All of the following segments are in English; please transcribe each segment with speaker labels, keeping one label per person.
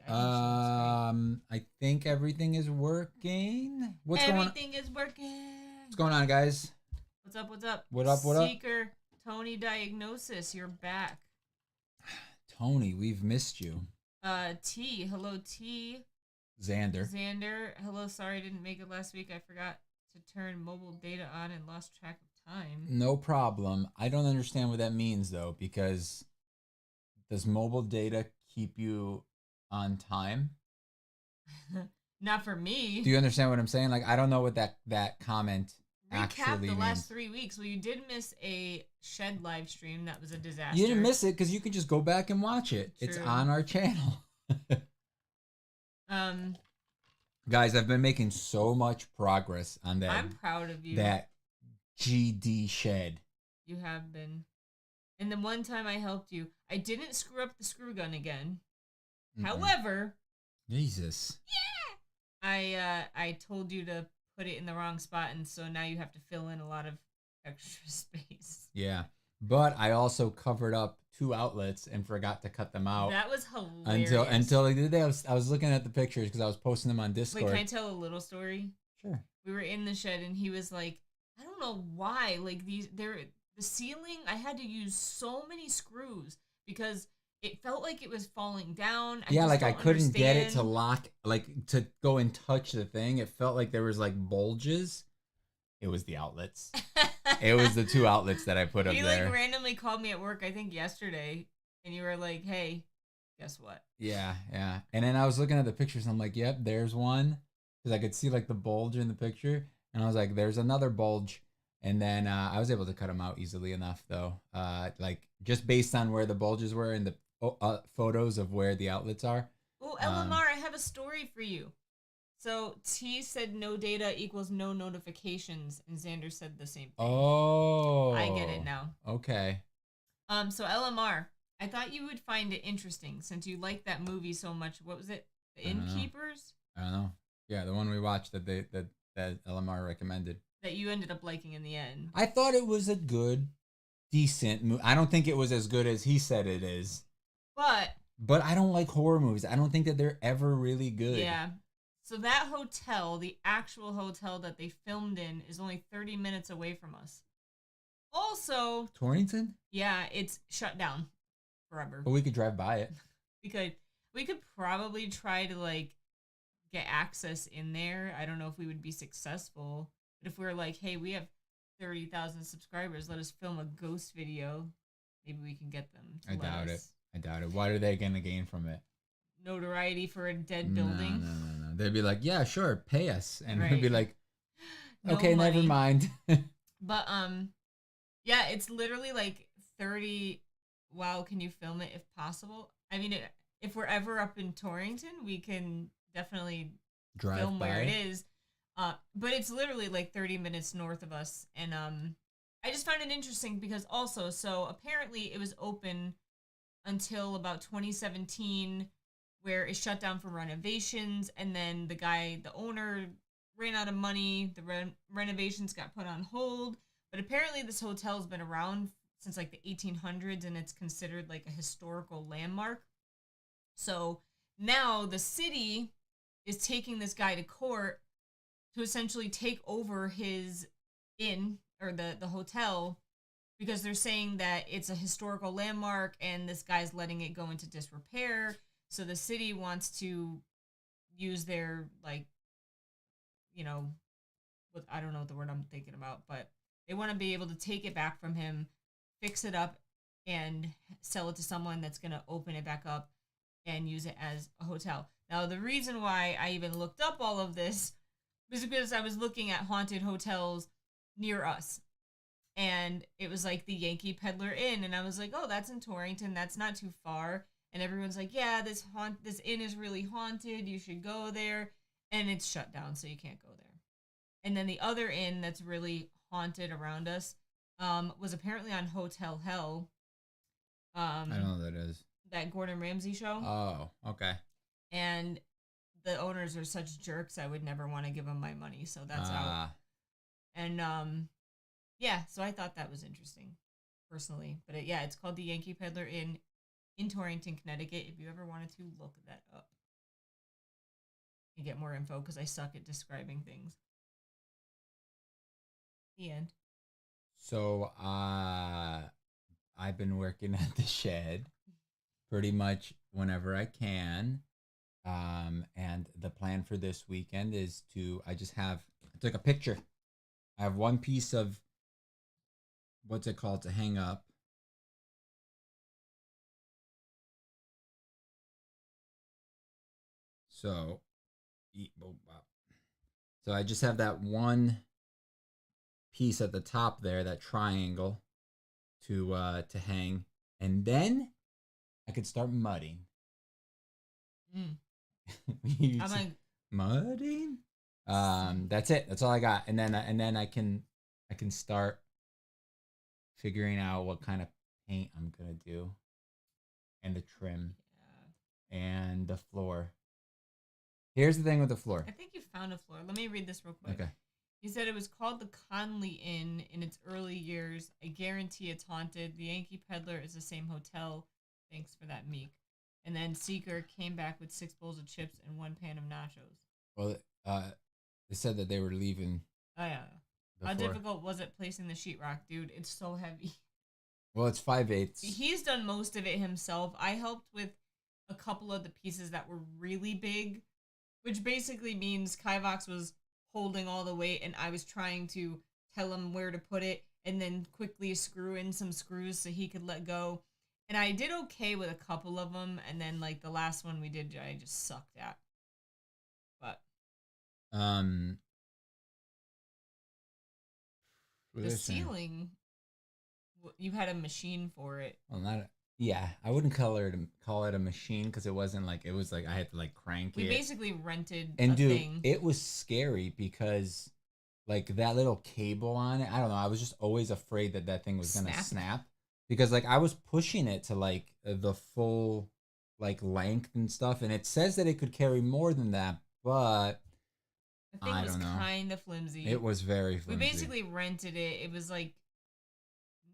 Speaker 1: I think she looks
Speaker 2: I think everything is working.
Speaker 1: great. Everything is working.
Speaker 2: What's going on, guys?
Speaker 1: What's up? What's up?
Speaker 2: What up? What up?
Speaker 1: Seeker Tony Diagnosis, you're back.
Speaker 2: Tony, we've missed you.
Speaker 1: T, hello T.
Speaker 2: Xander.
Speaker 1: Hello. Sorry I didn't make it last week. I forgot to turn mobile data on and lost track of time.
Speaker 2: No problem. I don't understand what that means though, because does mobile data keep you on time?
Speaker 1: Not for me.
Speaker 2: Do you understand what I'm saying? Like, I don't know what that comment
Speaker 1: Recap the
Speaker 2: means.
Speaker 1: last 3 weeks. Well, you did miss a Shed live stream. That was a disaster.
Speaker 2: You didn't miss it because you can just go back and watch it. True. It's on our channel. Guys, I've been making so much progress on that.
Speaker 1: I'm proud of you.
Speaker 2: That GD Shed.
Speaker 1: You have been. And the one time I helped you, I didn't screw up the screw gun again. However,
Speaker 2: Jesus.
Speaker 1: Yeah. I told you to put it in the wrong spot, and so now you have to fill in a lot of extra space.
Speaker 2: Yeah. But I also covered up 2 outlets and forgot to cut them out.
Speaker 1: That was hilarious.
Speaker 2: Until the other day, I was looking at the pictures because I was posting them on Discord.
Speaker 1: Wait, can I tell a little story?
Speaker 2: Sure.
Speaker 1: We were in the shed, and he was like, I don't know why. Like, the ceiling, I had to use so many screws because it felt like it was falling down. I
Speaker 2: couldn't get it to lock, like to go and touch the thing. It felt like there was like bulges. It was the outlets. It was the 2 outlets that I put up there.
Speaker 1: You like randomly called me at work, I think yesterday, and you were like, hey, guess what?
Speaker 2: Yeah. And then I was looking at the pictures and I'm like, yep, there's one. Because I could see like the bulge in the picture. And I was like, there's another bulge. And then I was able to cut them out easily enough though. Like just based on where the bulges were and the photos of where the outlets are.
Speaker 1: Oh, LMR, I have a story for you. So T said no data equals no notifications, and Xander said the same thing.
Speaker 2: Oh,
Speaker 1: I get it now.
Speaker 2: Okay.
Speaker 1: So LMR, I thought you would find it interesting since you like that movie so much. What was it? The Innkeepers?
Speaker 2: I don't know. Yeah, the one we watched that LMR recommended.
Speaker 1: That you ended up liking in the end.
Speaker 2: I thought it was a good, decent movie. I don't think it was as good as he said it is. But I don't like horror movies. I don't think that they're ever really good.
Speaker 1: Yeah. So that hotel, the actual hotel that they filmed in, is only 30 minutes away from us. Also,
Speaker 2: Torrington?
Speaker 1: Yeah, it's shut down forever.
Speaker 2: But we could drive by it.
Speaker 1: We could probably try to like get access in there. I don't know if we would be successful. But if we were like, hey, we have 30,000 subscribers, let us film a ghost video, maybe we can get them to
Speaker 2: I doubt it. What are they going to gain from it?
Speaker 1: Notoriety for a dead building.
Speaker 2: No. They'd be like, yeah, sure, pay us. And
Speaker 1: right.
Speaker 2: We'd be like, okay, never mind.
Speaker 1: But, yeah, it's literally like 30. Wow, can you film it if possible? I mean, if we're ever up in Torrington, we can definitely film where it is. But it's literally like 30 minutes north of us. And I just found it interesting because also, so apparently it was open until about 2017, where it shut down for renovations. And then the owner ran out of money. The renovations got put on hold. But apparently this hotel has been around since like the 1800s, and it's considered like a historical landmark. So now the city is taking this guy to court to essentially take over his inn or the hotel, because they're saying that it's a historical landmark and this guy's letting it go into disrepair. So the city wants to use their, like, you know, I don't know what the word I'm thinking about, but they want to be able to take it back from him, fix it up, and sell it to someone that's going to open it back up and use it as a hotel. Now, the reason why I even looked up all of this was because I was looking at haunted hotels near us. And it was like the Yankee Peddler Inn. And I was like, oh, that's in Torrington. That's not too far. And everyone's like, yeah, this inn is really haunted. You should go there. And it's shut down, so you can't go there. And then the other inn that's really haunted around us was apparently on Hotel Hell.
Speaker 2: I don't know what that is.
Speaker 1: That Gordon Ramsay show.
Speaker 2: Oh, okay.
Speaker 1: And the owners are such jerks, I would never want to give them my money. So that's out. And yeah, so I thought that was interesting, personally. But it's called the Yankee Peddler Inn in Torrington, Connecticut, if you ever wanted to look that up. and get more info because I suck at describing things. The end.
Speaker 2: So I've been working at the shed pretty much whenever I can. And the plan for this weekend is I took a picture. I have one piece of, what's it called, to hang up. So, so I just have that one piece at the top there, that triangle, to hang, and then I could start mudding.
Speaker 1: I'm like
Speaker 2: mudding. That's it. That's all I got, and then I can start figuring out what kind of paint I'm gonna do, and the trim, and the floor. Here's the thing with the floor.
Speaker 1: I think you found a floor. Let me read this real quick.
Speaker 2: Okay.
Speaker 1: He said it was called the Conley Inn in its early years. I guarantee it's haunted. The Yankee Peddler is the same hotel. Thanks for that, Meek. And then Seeker came back with 6 bowls of chips and 1 pan of nachos.
Speaker 2: Well, they said that they were leaving.
Speaker 1: Oh, yeah. How difficult was it placing the sheetrock, dude? It's so heavy.
Speaker 2: Well, it's 5/8.
Speaker 1: He's done most of it himself. I helped with a couple of the pieces that were really big, which basically means Kivox was holding all the weight and I was trying to tell him where to put it and then quickly screw in some screws so he could let go. And I did okay with a couple of them, and then like the last one we did, I just sucked at. But the ceiling, you had a machine for it.
Speaker 2: Well, yeah, I wouldn't call it a machine because it wasn't like, it was like I had to like crank it.
Speaker 1: We basically rented
Speaker 2: and
Speaker 1: a
Speaker 2: dude,
Speaker 1: thing.
Speaker 2: It was scary because like that little cable on it, I don't know, I was just always afraid that thing was gonna snap because like I was pushing it to like the full like length and stuff, and it says that it could carry more than that, but
Speaker 1: the thing was kind of flimsy.
Speaker 2: It was very flimsy.
Speaker 1: We basically rented it. It was like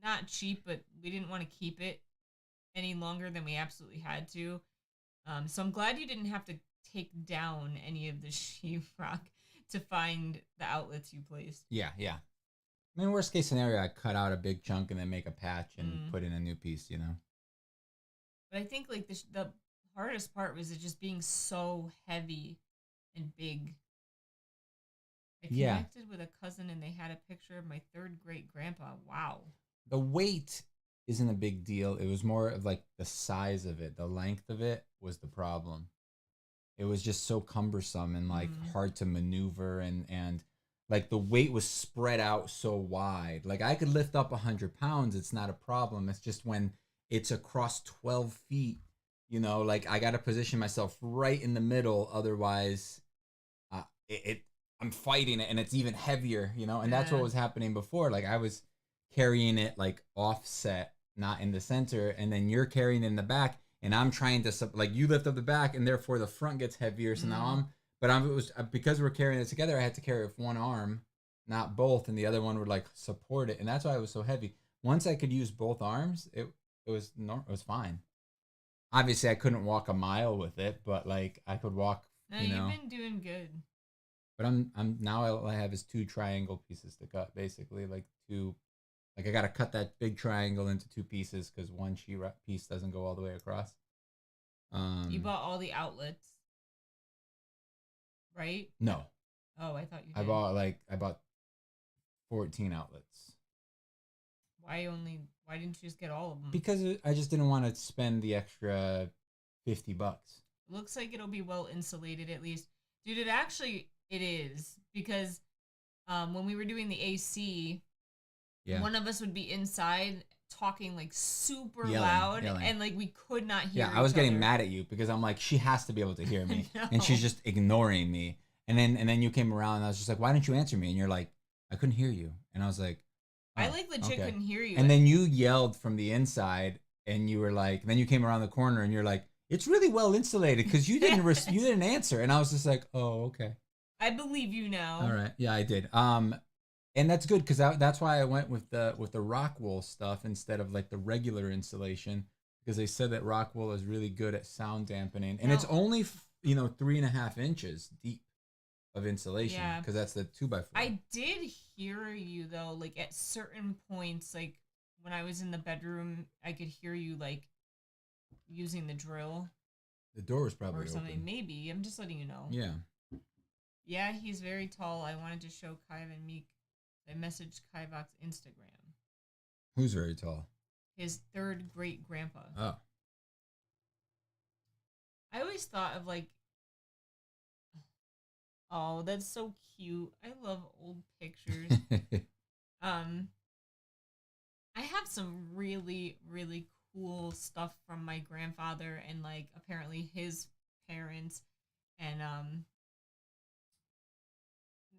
Speaker 1: not cheap, but we didn't want to keep it any longer than we absolutely had to. So I'm glad you didn't have to take down any of the sheetrock to find the outlets you placed.
Speaker 2: Yeah. I mean, worst case scenario, I cut out a big chunk and then make a patch and put in a new piece, you know?
Speaker 1: But I think like the hardest part was it just being so heavy and big. I connected with a cousin and they had a picture of my 3rd great grandpa. Wow.
Speaker 2: The weight isn't a big deal. It was more of like the size of it. The length of it was the problem. It was just so cumbersome and like hard to maneuver, and like the weight was spread out so wide. Like I could lift up 100 pounds. It's not a problem. It's just when it's across 12 feet, you know, like I got to position myself right in the middle. Otherwise I'm fighting it and it's even heavier, you know, and that's what was happening before. Like I was carrying it like offset, not in the center, and then you're carrying it in the back, and I'm trying to like you lift up the back, and therefore the front gets heavier. So now because we're carrying it together, I had to carry it with one arm, not both, and the other one would like support it, and that's why it was so heavy. Once I could use both arms, it was fine. Obviously, I couldn't walk a mile with it, but like I could walk.
Speaker 1: No, you've been doing good.
Speaker 2: But I'm now all I have is 2 triangle pieces to cut, basically like 2. Like I gotta cut that big triangle into 2 pieces because one sheetrock piece doesn't go all the way across.
Speaker 1: You bought all the outlets, right?
Speaker 2: No.
Speaker 1: Oh, I thought you did.
Speaker 2: I bought 14 outlets.
Speaker 1: Why didn't you just get all of them?
Speaker 2: Because I just didn't want to spend the extra $50.
Speaker 1: Looks like it'll be well insulated at least. Dude, it is because when we were doing the AC, one of us would be inside talking like super loud and like we could not hear
Speaker 2: I was getting mad at you because I'm like, she has to be able to hear me.
Speaker 1: No.
Speaker 2: And she's just ignoring me. And then you came around and I was just like, why didn't you answer me? And you're like, I couldn't hear you. And I was like,
Speaker 1: I like legit couldn't hear you.
Speaker 2: And then you yelled from the inside and you were like, then you came around the corner and you're like, it's really well insulated because you didn't you didn't answer. And I was just like, oh, okay.
Speaker 1: I believe you now.
Speaker 2: All right. Yeah, I did. And that's good because that's why I went with the rock wool stuff instead of like the regular insulation, because they said that rock wool is really good at sound dampening, and it's only 3.5 inches deep of insulation
Speaker 1: Yeah.
Speaker 2: because that's the 2x4.
Speaker 1: I did hear you though, like at certain points, like when I was in the bedroom, I could hear you like using the drill
Speaker 2: The door was probably
Speaker 1: or something.
Speaker 2: open.
Speaker 1: Maybe. I'm just letting you know.
Speaker 2: Yeah.
Speaker 1: Yeah, he's very tall. I wanted to show Kai and Meek. I messaged Kivox Instagram.
Speaker 2: Who's very tall?
Speaker 1: His third great grandpa.
Speaker 2: Oh.
Speaker 1: I always thought of like, oh, that's so cute. I love old pictures. um, I have some really, really cool stuff from my grandfather and like apparently his parents and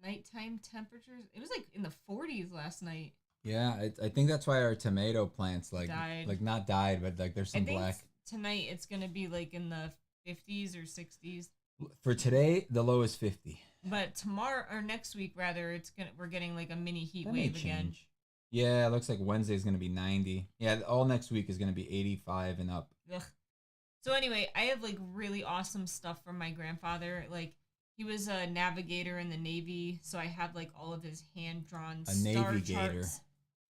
Speaker 1: nighttime temperatures. It was like in the 40s last night.
Speaker 2: Yeah, I think that's why our tomato plants
Speaker 1: Died.
Speaker 2: like not died, but like there's some black.
Speaker 1: Tonight it's gonna be like in the 50s or 60s.
Speaker 2: For today, the low is 50.
Speaker 1: But tomorrow or next week rather, we're getting like a mini heat wave again.
Speaker 2: Yeah, it looks like Wednesday's gonna be 90. Yeah, all next week is gonna be 85 and up.
Speaker 1: Ugh. So anyway, I have like really awesome stuff from my grandfather. Like he was a navigator in the Navy, so I have like all of his hand-drawn star charts.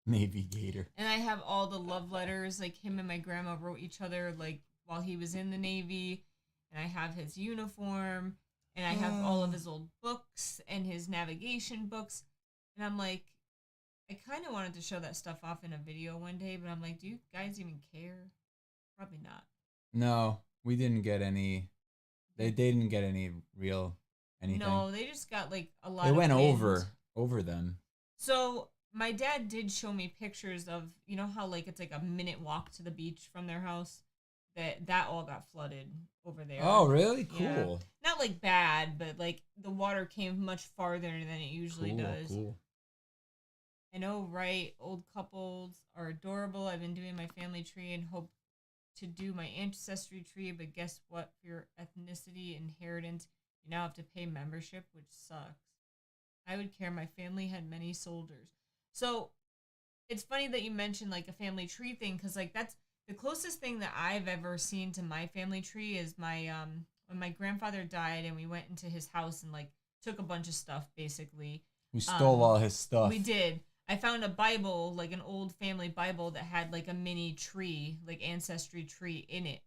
Speaker 2: Navy Gator.
Speaker 1: And I have all the love letters, like him and my grandma wrote each other like while he was in the Navy. And I have his uniform, and I have all of his old books and his navigation books. And I'm like, I kind of wanted to show that stuff off in a video one day, but I'm like, do you guys even care? Probably not.
Speaker 2: No, we didn't get any. They didn't get any real anything.
Speaker 1: No, they just got like a lot.
Speaker 2: They went
Speaker 1: wind.
Speaker 2: over them.
Speaker 1: So my dad did show me pictures of, you know how like it's like a minute walk to the beach from their house. That all got flooded over there.
Speaker 2: Oh, really? Cool.
Speaker 1: Yeah. Not like bad, but like the water came much farther than it usually does.
Speaker 2: Cool.
Speaker 1: I know, right? Old couples are adorable. I've been doing my family tree and hope to do my ancestry tree, but guess what? For your ethnicity inheritance, you now have to pay membership, which sucks. I would care. My family had many soldiers. So it's funny that you mentioned like a family tree thing, because like that's the closest thing that I've ever seen to my family tree is my when my grandfather died and we went into his house and like took a bunch of stuff basically.
Speaker 2: We stole all his stuff.
Speaker 1: We did. I found a Bible, like an old family Bible that had like a mini tree, like ancestry tree in it,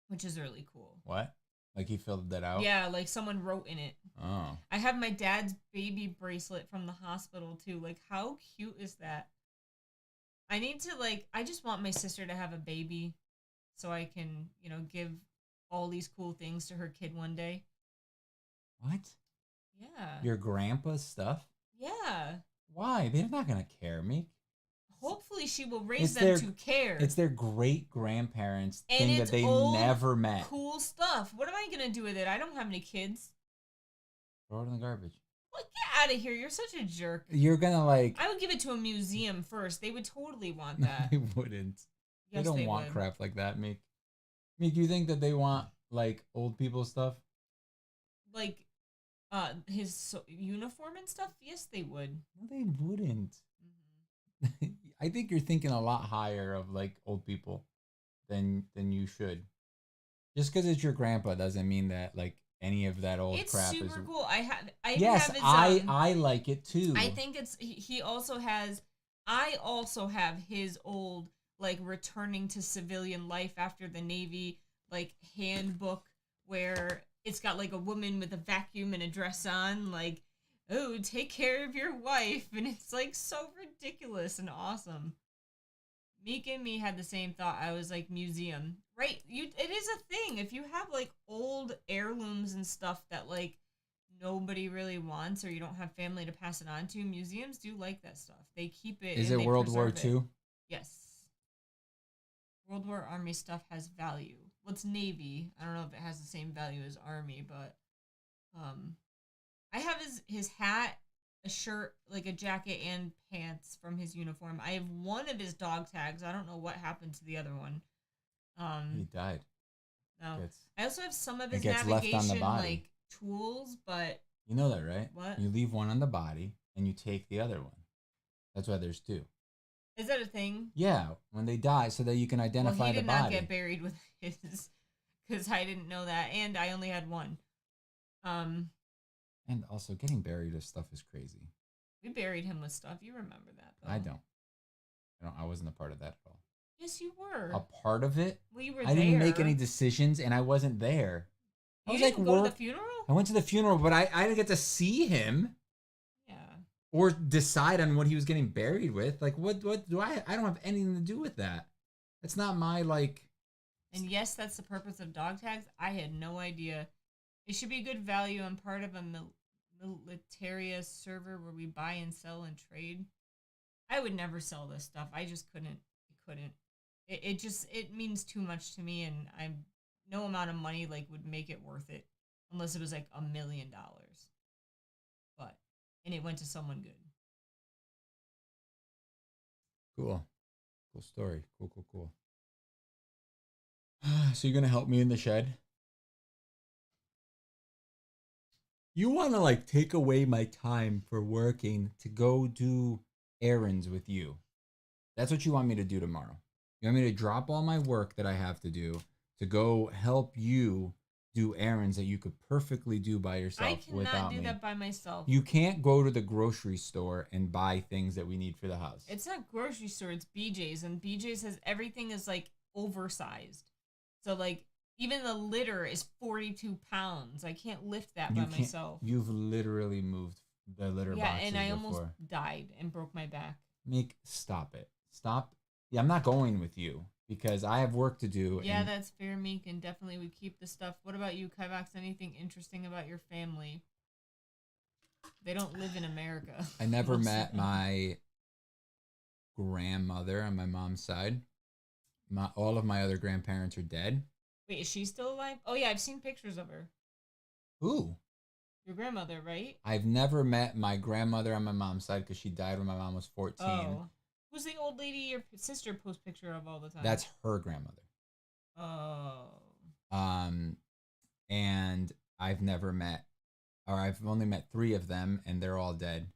Speaker 1: which is really cool.
Speaker 2: What? Like he filled that out?
Speaker 1: Yeah, like someone wrote in it.
Speaker 2: Oh.
Speaker 1: I have my dad's baby bracelet from the hospital too. Like how cute is that? I need to I just want my sister to have a baby so I can, give all these cool things to her kid one day.
Speaker 2: What?
Speaker 1: Yeah.
Speaker 2: Your grandpa's stuff?
Speaker 1: Yeah.
Speaker 2: Why? They're not going to care, Meek.
Speaker 1: Hopefully she will raise them to care.
Speaker 2: It's their great-grandparents thing that they never met.
Speaker 1: Cool stuff. What am I going to do with it? I don't have any kids.
Speaker 2: Throw it in the garbage.
Speaker 1: Well, get out of here. You're such a jerk.
Speaker 2: You're going to
Speaker 1: I would give it to a museum first. They would totally want that.
Speaker 2: They wouldn't.
Speaker 1: Yes,
Speaker 2: they don't want crap like that, Meek. Meek, you think that they want, old people stuff?
Speaker 1: Like, his uniform and stuff? Yes, they would.
Speaker 2: No, they wouldn't. Mm-hmm. I think you're thinking a lot higher of, old people than you should. Just because it's your grandpa doesn't mean that, any of that old crap is...
Speaker 1: It's super cool. I
Speaker 2: like it too.
Speaker 1: I think it's... He also has... I also have his old, returning to civilian life after the Navy, handbook where it's got, a woman with a vacuum and a dress on, oh, take care of your wife. And it's, so ridiculous and awesome. Meek and me had the same thought. I was museum. Right? It is a thing. If you have, old heirlooms and stuff that, nobody really wants or you don't have family to pass it on to, museums do like that stuff. They keep it.
Speaker 2: Is it World War II?
Speaker 1: Yes. World War Army stuff has value. Well, it's Navy. I don't know if it has the same value as Army, but I have his hat, a shirt, a jacket, and pants from his uniform. I have one of his dog tags. I don't know what happened to the other one.
Speaker 2: He died.
Speaker 1: No. I also have some of his navigation, tools, but...
Speaker 2: You know that, right?
Speaker 1: What?
Speaker 2: You leave one on the body, and you take the other one. That's why there's two.
Speaker 1: Is that a thing?
Speaker 2: Yeah, when they die, so that you can identify the body.
Speaker 1: He did not get buried with his because I didn't know that, and I only had one. Um,
Speaker 2: And also, getting buried with stuff is crazy.
Speaker 1: we buried him with stuff. You remember that, though?
Speaker 2: I don't. I wasn't a part of that at all.
Speaker 1: Yes, you were.
Speaker 2: A part of it?
Speaker 1: Well, you were
Speaker 2: I
Speaker 1: there.
Speaker 2: didn't make any decisions, and I wasn't there. I was
Speaker 1: didn't go to the funeral?
Speaker 2: I went to the funeral, but I didn't get to see him.
Speaker 1: Yeah.
Speaker 2: Or decide on what he was getting buried with. Like, what do I don't have anything to do with that. That's not my, like...
Speaker 1: And yes, that's the purpose of dog tags. I had no idea. It should be good value and part of a militaria server where we buy and sell and trade. I would never sell this stuff. I just couldn't. It means too much to me, and no amount of money like would make it worth it unless it was like $1 million. And it went to someone good.
Speaker 2: Cool story. Cool. So you're gonna help me in the shed? You want to like take away my time for working to go do errands with you. That's what you want me to do tomorrow. You want me to drop all my work that I have to do to go help you do errands that you could perfectly do by yourself without me.
Speaker 1: I cannot do that by myself.
Speaker 2: You can't go to the grocery store and buy things that we need for the house.
Speaker 1: It's not grocery store, it's BJ's, and BJ's has everything is like oversized. So like even the litter is 42 pounds. I can't lift that by myself.
Speaker 2: You've literally moved the litter boxes
Speaker 1: Yeah, and I
Speaker 2: before.
Speaker 1: almost died and broke my back.
Speaker 2: Stop it. Stop. Yeah, I'm not going with you because I have work to do.
Speaker 1: Yeah, that's fair, Meek, and definitely we keep the stuff. What about you, Kivox? Anything interesting about your family? They don't live in America.
Speaker 2: I never met my grandmother on my mom's side. All of my other grandparents are dead.
Speaker 1: Wait, is she still alive? Oh, yeah, I've seen pictures of her.
Speaker 2: Who?
Speaker 1: Your grandmother, right?
Speaker 2: I've never met my grandmother on my mom's side because she died when my mom was 14.
Speaker 1: Oh. Who's the old lady your sister posts picture of all the time?
Speaker 2: That's her grandmother.
Speaker 1: Oh.
Speaker 2: And I've never met, or I've only met 3 of them, and they're all dead.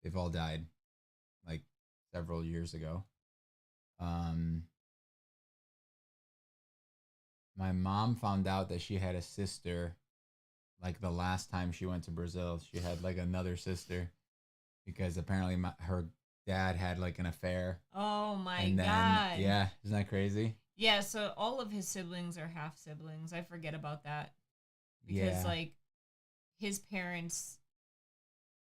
Speaker 2: They've all died, like, several years ago. My mom found out that she had a sister, like, the last time she went to Brazil. She had, like, another sister, because apparently her dad had, like, an affair.
Speaker 1: Oh, my God.
Speaker 2: Yeah, isn't that crazy?
Speaker 1: Yeah, so all of his siblings are half siblings. I forget about that. Because, like, his parents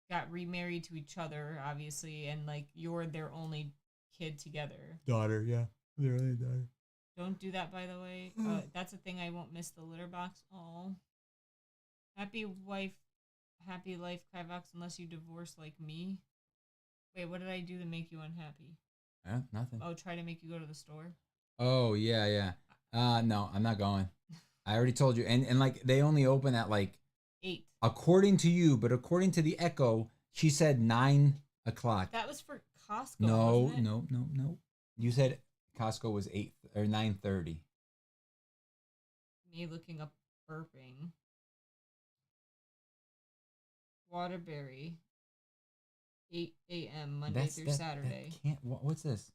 Speaker 1: got remarried to each other, obviously, and, like, you're their only kid together.
Speaker 2: Daughter, yeah. Their only daughter.
Speaker 1: Don't do that, by the way. That's a thing I won't miss the litter box. Oh. Happy wife, happy life, Kivox, unless you divorce like me. Wait, what did I do to make you unhappy?
Speaker 2: Nothing.
Speaker 1: Oh, try to make you go to the store?
Speaker 2: Oh, yeah. No, I'm not going. I already told you. And like, they only open at, like...
Speaker 1: 8.
Speaker 2: According to you, but according to the Echo, she said 9 o'clock.
Speaker 1: That was for Costco,
Speaker 2: No.
Speaker 1: wasn't it?
Speaker 2: You said Costco was 8 or 9:30.
Speaker 1: Me looking up burping. Waterbury, 8 a.m. Monday through Saturday.
Speaker 2: What's this?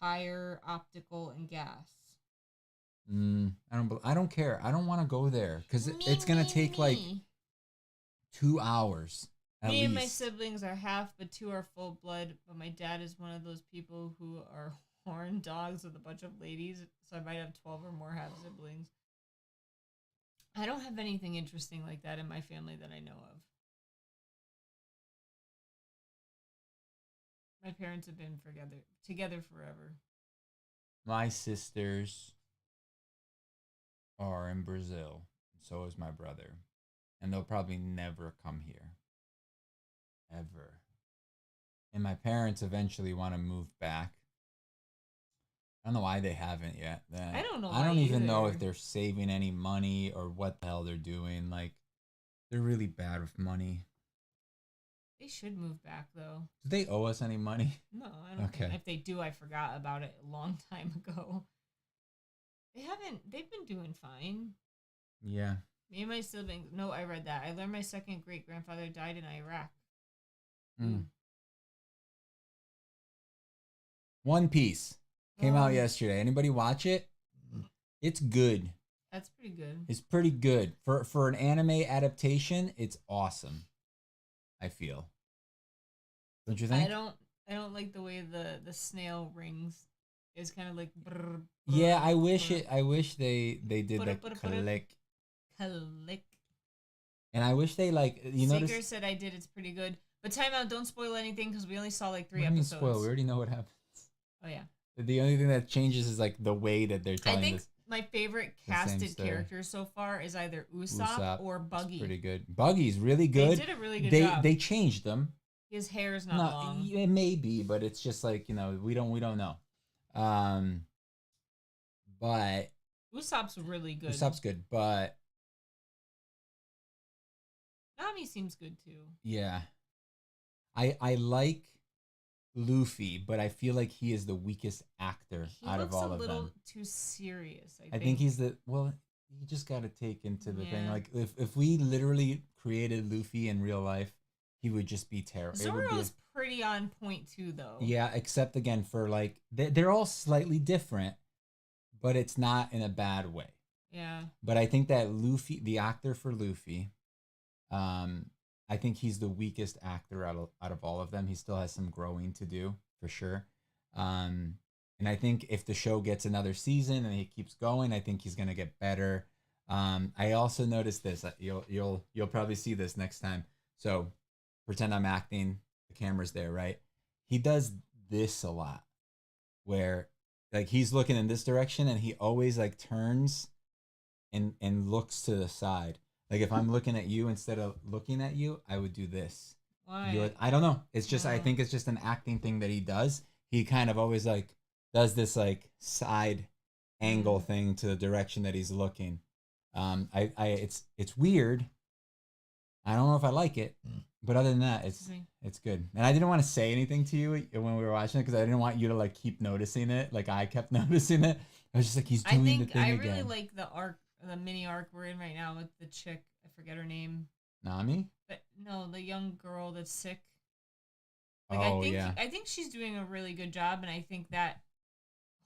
Speaker 1: Tire, optical, and gas.
Speaker 2: I don't care. I don't want to go there because it's gonna take like 2 hours.
Speaker 1: Me and my siblings are half, but 2 are full blood. But my dad is one of those people who are horn dogs with a bunch of ladies, so I might have 12 or more half siblings. I don't have anything interesting like that in my family that I know of. My parents have been together forever.
Speaker 2: My sisters are in Brazil, and so is my brother, and they'll probably never come here, ever. And my parents eventually want to move back. I don't know why they haven't yet.
Speaker 1: I don't know.
Speaker 2: I don't even know if they're saving any money or what the hell they're doing. Like, they're really bad with money.
Speaker 1: They should move back, though.
Speaker 2: Do they owe us any money?
Speaker 1: No, I don't think. If they do, I forgot about it a long time ago. They've been doing fine.
Speaker 2: Yeah.
Speaker 1: Me and my siblings. No, I read that. I learned my second great-grandfather died in Iraq.
Speaker 2: One Piece came out yesterday. Anybody watch it? It's good.
Speaker 1: That's pretty good.
Speaker 2: It's pretty good for an anime adaptation. It's awesome. I feel. Don't you
Speaker 1: I
Speaker 2: think?
Speaker 1: don't I don't like the way the snail rings is kind of like brr,
Speaker 2: Yeah,
Speaker 1: brr, brr,
Speaker 2: I wish they did the
Speaker 1: brr,
Speaker 2: click,
Speaker 1: click.
Speaker 2: and I wish they like you
Speaker 1: Seeker
Speaker 2: notice.
Speaker 1: said I did. It's pretty good. But time out. Don't spoil anything because we only saw like
Speaker 2: What
Speaker 1: three
Speaker 2: do you mean spoil? We
Speaker 1: episodes.
Speaker 2: already know what happens.
Speaker 1: Oh yeah.
Speaker 2: The only thing that changes is like the way that they're
Speaker 1: I
Speaker 2: telling
Speaker 1: think
Speaker 2: this
Speaker 1: my favorite
Speaker 2: the same
Speaker 1: casted
Speaker 2: story.
Speaker 1: character so far is either Usopp
Speaker 2: Usopp
Speaker 1: or
Speaker 2: is
Speaker 1: Buggy.
Speaker 2: pretty good. Buggy's really
Speaker 1: They
Speaker 2: good.
Speaker 1: did a really good
Speaker 2: They
Speaker 1: job.
Speaker 2: changed them.
Speaker 1: His hair is not
Speaker 2: No,
Speaker 1: long.
Speaker 2: it may be, but it's just like we don't know. Um, but
Speaker 1: Usopp's really good.
Speaker 2: Usopp's good, but
Speaker 1: Nami seems good too.
Speaker 2: yeah, I like Luffy, but I feel like he is the weakest actor
Speaker 1: He
Speaker 2: out of
Speaker 1: looks a
Speaker 2: all of
Speaker 1: little
Speaker 2: them.
Speaker 1: too serious, I
Speaker 2: I
Speaker 1: think.
Speaker 2: think he's the well. You just got to take into the thing.
Speaker 1: Yeah.
Speaker 2: Like if we literally created Luffy in real life, he would just be terrible. It would be
Speaker 1: Zoro's pretty on point too, though.
Speaker 2: yeah, except again for like they're all slightly different, but it's not in a bad way.
Speaker 1: Yeah.
Speaker 2: But I think that Luffy, the actor for Luffy, um, I think he's the weakest actor out of all of them. He still has some growing to do for sure. Um, and I think if the show gets another season and he keeps going, I think he's gonna get better. I also noticed this. You'll probably see this next time. So pretend I'm acting. The camera's there, right? He does this a lot, where like he's looking in this direction and he always like turns and looks to the side. Like if I'm looking at you instead of looking at you, I would do this.
Speaker 1: Why?
Speaker 2: I don't know. It's just I
Speaker 1: Oh.
Speaker 2: think it's just an acting thing that he does. He kind of always like does this like side angle thing to the direction that he's looking. It's weird. I don't know if I like it, but other than that, it's good. And I didn't want to say anything to you when we were watching it because I didn't want you to like keep noticing it. Like I kept noticing it. I was just like, he's doing the thing
Speaker 1: I
Speaker 2: again.
Speaker 1: really like the arc, the mini arc we're in right now with the chick. I forget her name.
Speaker 2: Nami?
Speaker 1: But no, the young girl that's sick. Like
Speaker 2: Oh yeah.
Speaker 1: I think she's doing a really good job, and I think that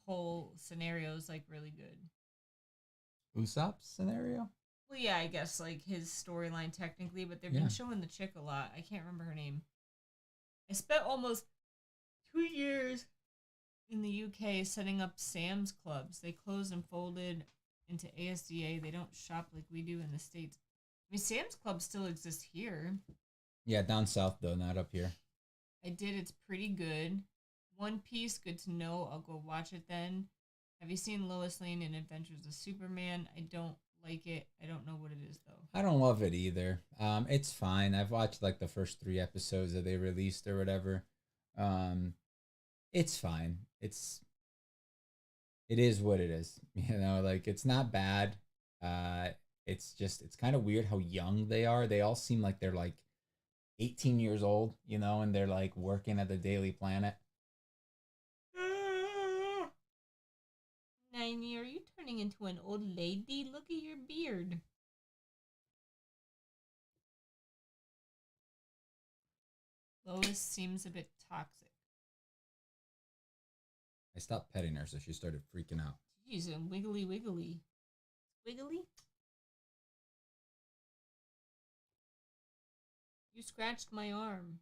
Speaker 1: whole scenario is like really good.
Speaker 2: Usopp's scenario?
Speaker 1: Well, yeah, I guess like his storyline technically, but they've
Speaker 2: Yeah.
Speaker 1: been showing the chick a lot. I can't remember her name. I spent almost 2 years in the UK setting up Sam's clubs. They closed and folded into ASDA. They don't shop like we do in the States. I mean, Sam's Club still exists here.
Speaker 2: Yeah, down south though, not up here.
Speaker 1: I did. It's pretty good. One Piece, good to know. I'll go watch it then. Have you seen Lois Lane in Adventures of Superman? I don't like it. I don't know what it is though.
Speaker 2: I don't love it either. It's fine. I've watched like the first 3 episodes that they released or whatever. It's fine. It is what it is. You know, like it's not bad. It's just it's kind of weird how young they are. They all seem like they're like 18 years old, you know, and they're like working at the Daily Planet.
Speaker 1: Niney, are you turning into an old lady? Look at your beard. Lois seems a bit toxic.
Speaker 2: I stopped petting her, so she started freaking out.
Speaker 1: Jeez, and wiggly wiggly. Wiggly? You scratched my arm.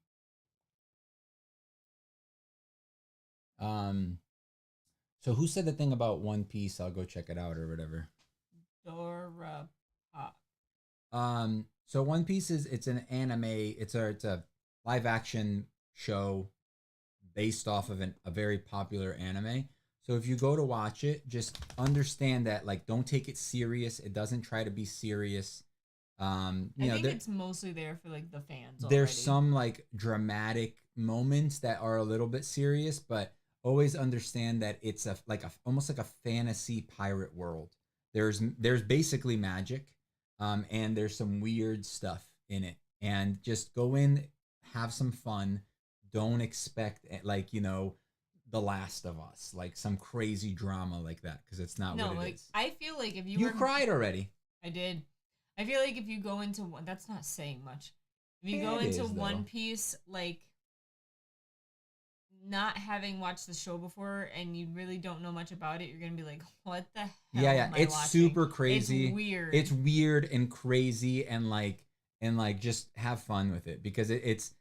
Speaker 2: So who said the thing about One Piece? I'll go check it out or whatever.
Speaker 1: Dora Pop.
Speaker 2: So One Piece it's an anime. It's a live action show based off of a very popular anime. So if you go to watch it, just understand that like don't take it serious. It doesn't try to be serious.
Speaker 1: I think it's mostly there for like the fans.
Speaker 2: There's
Speaker 1: already.
Speaker 2: some like dramatic moments that are a little bit serious, but always understand that it's almost like a fantasy pirate world. There's basically magic, and there's some weird stuff in it, and just go in, have some fun. Don't expect like The Last of Us, like some crazy drama like that, because it's not what it is.
Speaker 1: I feel like if
Speaker 2: You cried already.
Speaker 1: I did. I feel like if you go into one, that's not saying much. If you go
Speaker 2: It
Speaker 1: into
Speaker 2: is, though.
Speaker 1: One Piece, like not having watched the show before and you really don't know much about it, you're gonna be like, "What the
Speaker 2: Yeah,
Speaker 1: hell
Speaker 2: yeah.
Speaker 1: am I
Speaker 2: It's
Speaker 1: watching?"
Speaker 2: super
Speaker 1: It's
Speaker 2: crazy.
Speaker 1: weird.
Speaker 2: It's weird and crazy and like just have fun with it because it's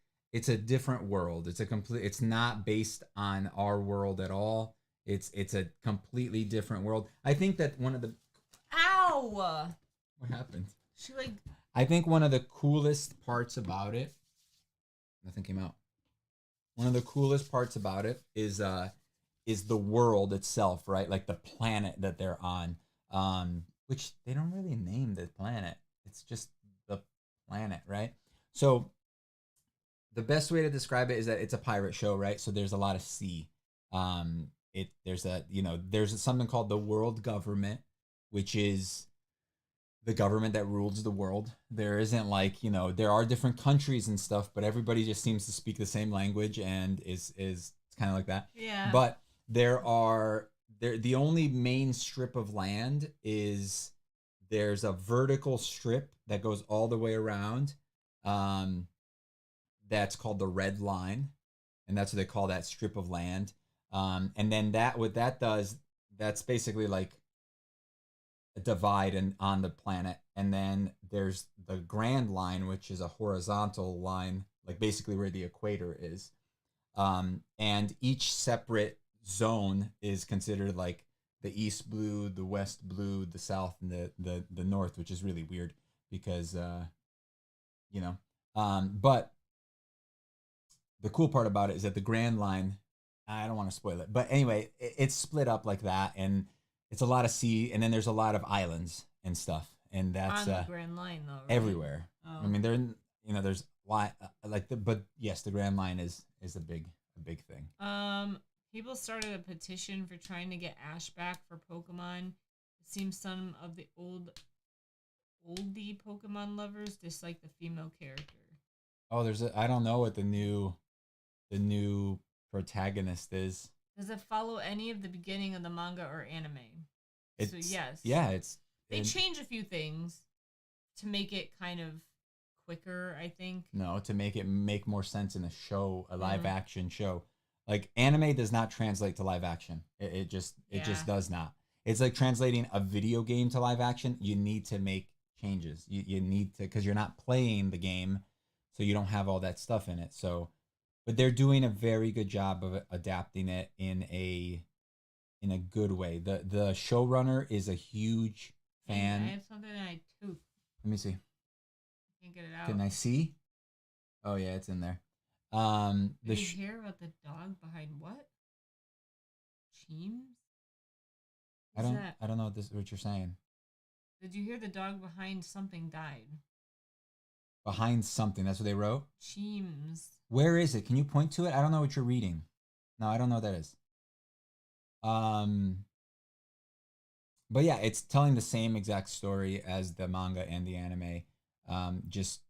Speaker 2: a different world. It's not based on our world at all. It's a completely different world. I think that one of the
Speaker 1: Ow!
Speaker 2: what happened?
Speaker 1: She like
Speaker 2: I think one of the coolest parts about it, nothing came out. One of the coolest parts about it is the world itself, right? Like the planet that they're on, which they don't really name the planet. It's just the planet, right? So the best way to describe it is that it's a pirate show, right? So there's a lot of sea. It there's a there's something called the world government, which is the government that rules the world. There isn't like there are different countries and stuff, but everybody just seems to speak the same language and is kind of like that.
Speaker 1: yeah.
Speaker 2: But there the only main strip of land is there's a vertical strip that goes all the way around. Um, that's called the red line, and that's what they call that strip of land. And then that what that does, that's basically like a divide on the planet, and then there's the grand line, which is a horizontal line, like basically where the equator is. And each separate zone is considered like the east blue, the west blue, the south, and the north, which is really weird because you know. But the cool part about it is that the grand line, I don't want to spoil it, but anyway, it's split up like that, and it's a lot of sea, and then there's a lot of islands and stuff, and that's
Speaker 1: On the Grand Line though, right?
Speaker 2: everywhere.
Speaker 1: Oh.
Speaker 2: I mean, there's but yes, the grand line is a big thing.
Speaker 1: People started a petition for trying to get Ash back for Pokemon. It seems some of the oldie Pokemon lovers dislike the female character.
Speaker 2: Oh, I don't know what the new protagonist is.
Speaker 1: Does it follow any of the beginning of the manga or anime? So yes.
Speaker 2: Yeah, it's
Speaker 1: they change a few things to make it kind of quicker, I think.
Speaker 2: No, to make it make more sense in a show, a live action show. Like anime does not translate to live action. It just does not. It's like translating a video game to live action. You need to make changes. You need to, because you're not playing the game, so you don't have all that stuff in it. So, but they're doing a very good job of adapting it in a good way. The showrunner is a huge fan.
Speaker 1: I have something in my tooth.
Speaker 2: Let me see.
Speaker 1: Can't get it out.
Speaker 2: Can I see? Oh yeah, it's in there.
Speaker 1: Did you hear about the dog behind what? Cheems?
Speaker 2: I don't know what you're saying.
Speaker 1: Did you hear the dog behind something died?
Speaker 2: Behind something. That's what they wrote?
Speaker 1: Cheems.
Speaker 2: Where is it? Can you point to it? I don't know what you're reading. No, I don't know what that is. But yeah, it's telling the same exact story as the manga and the anime. Just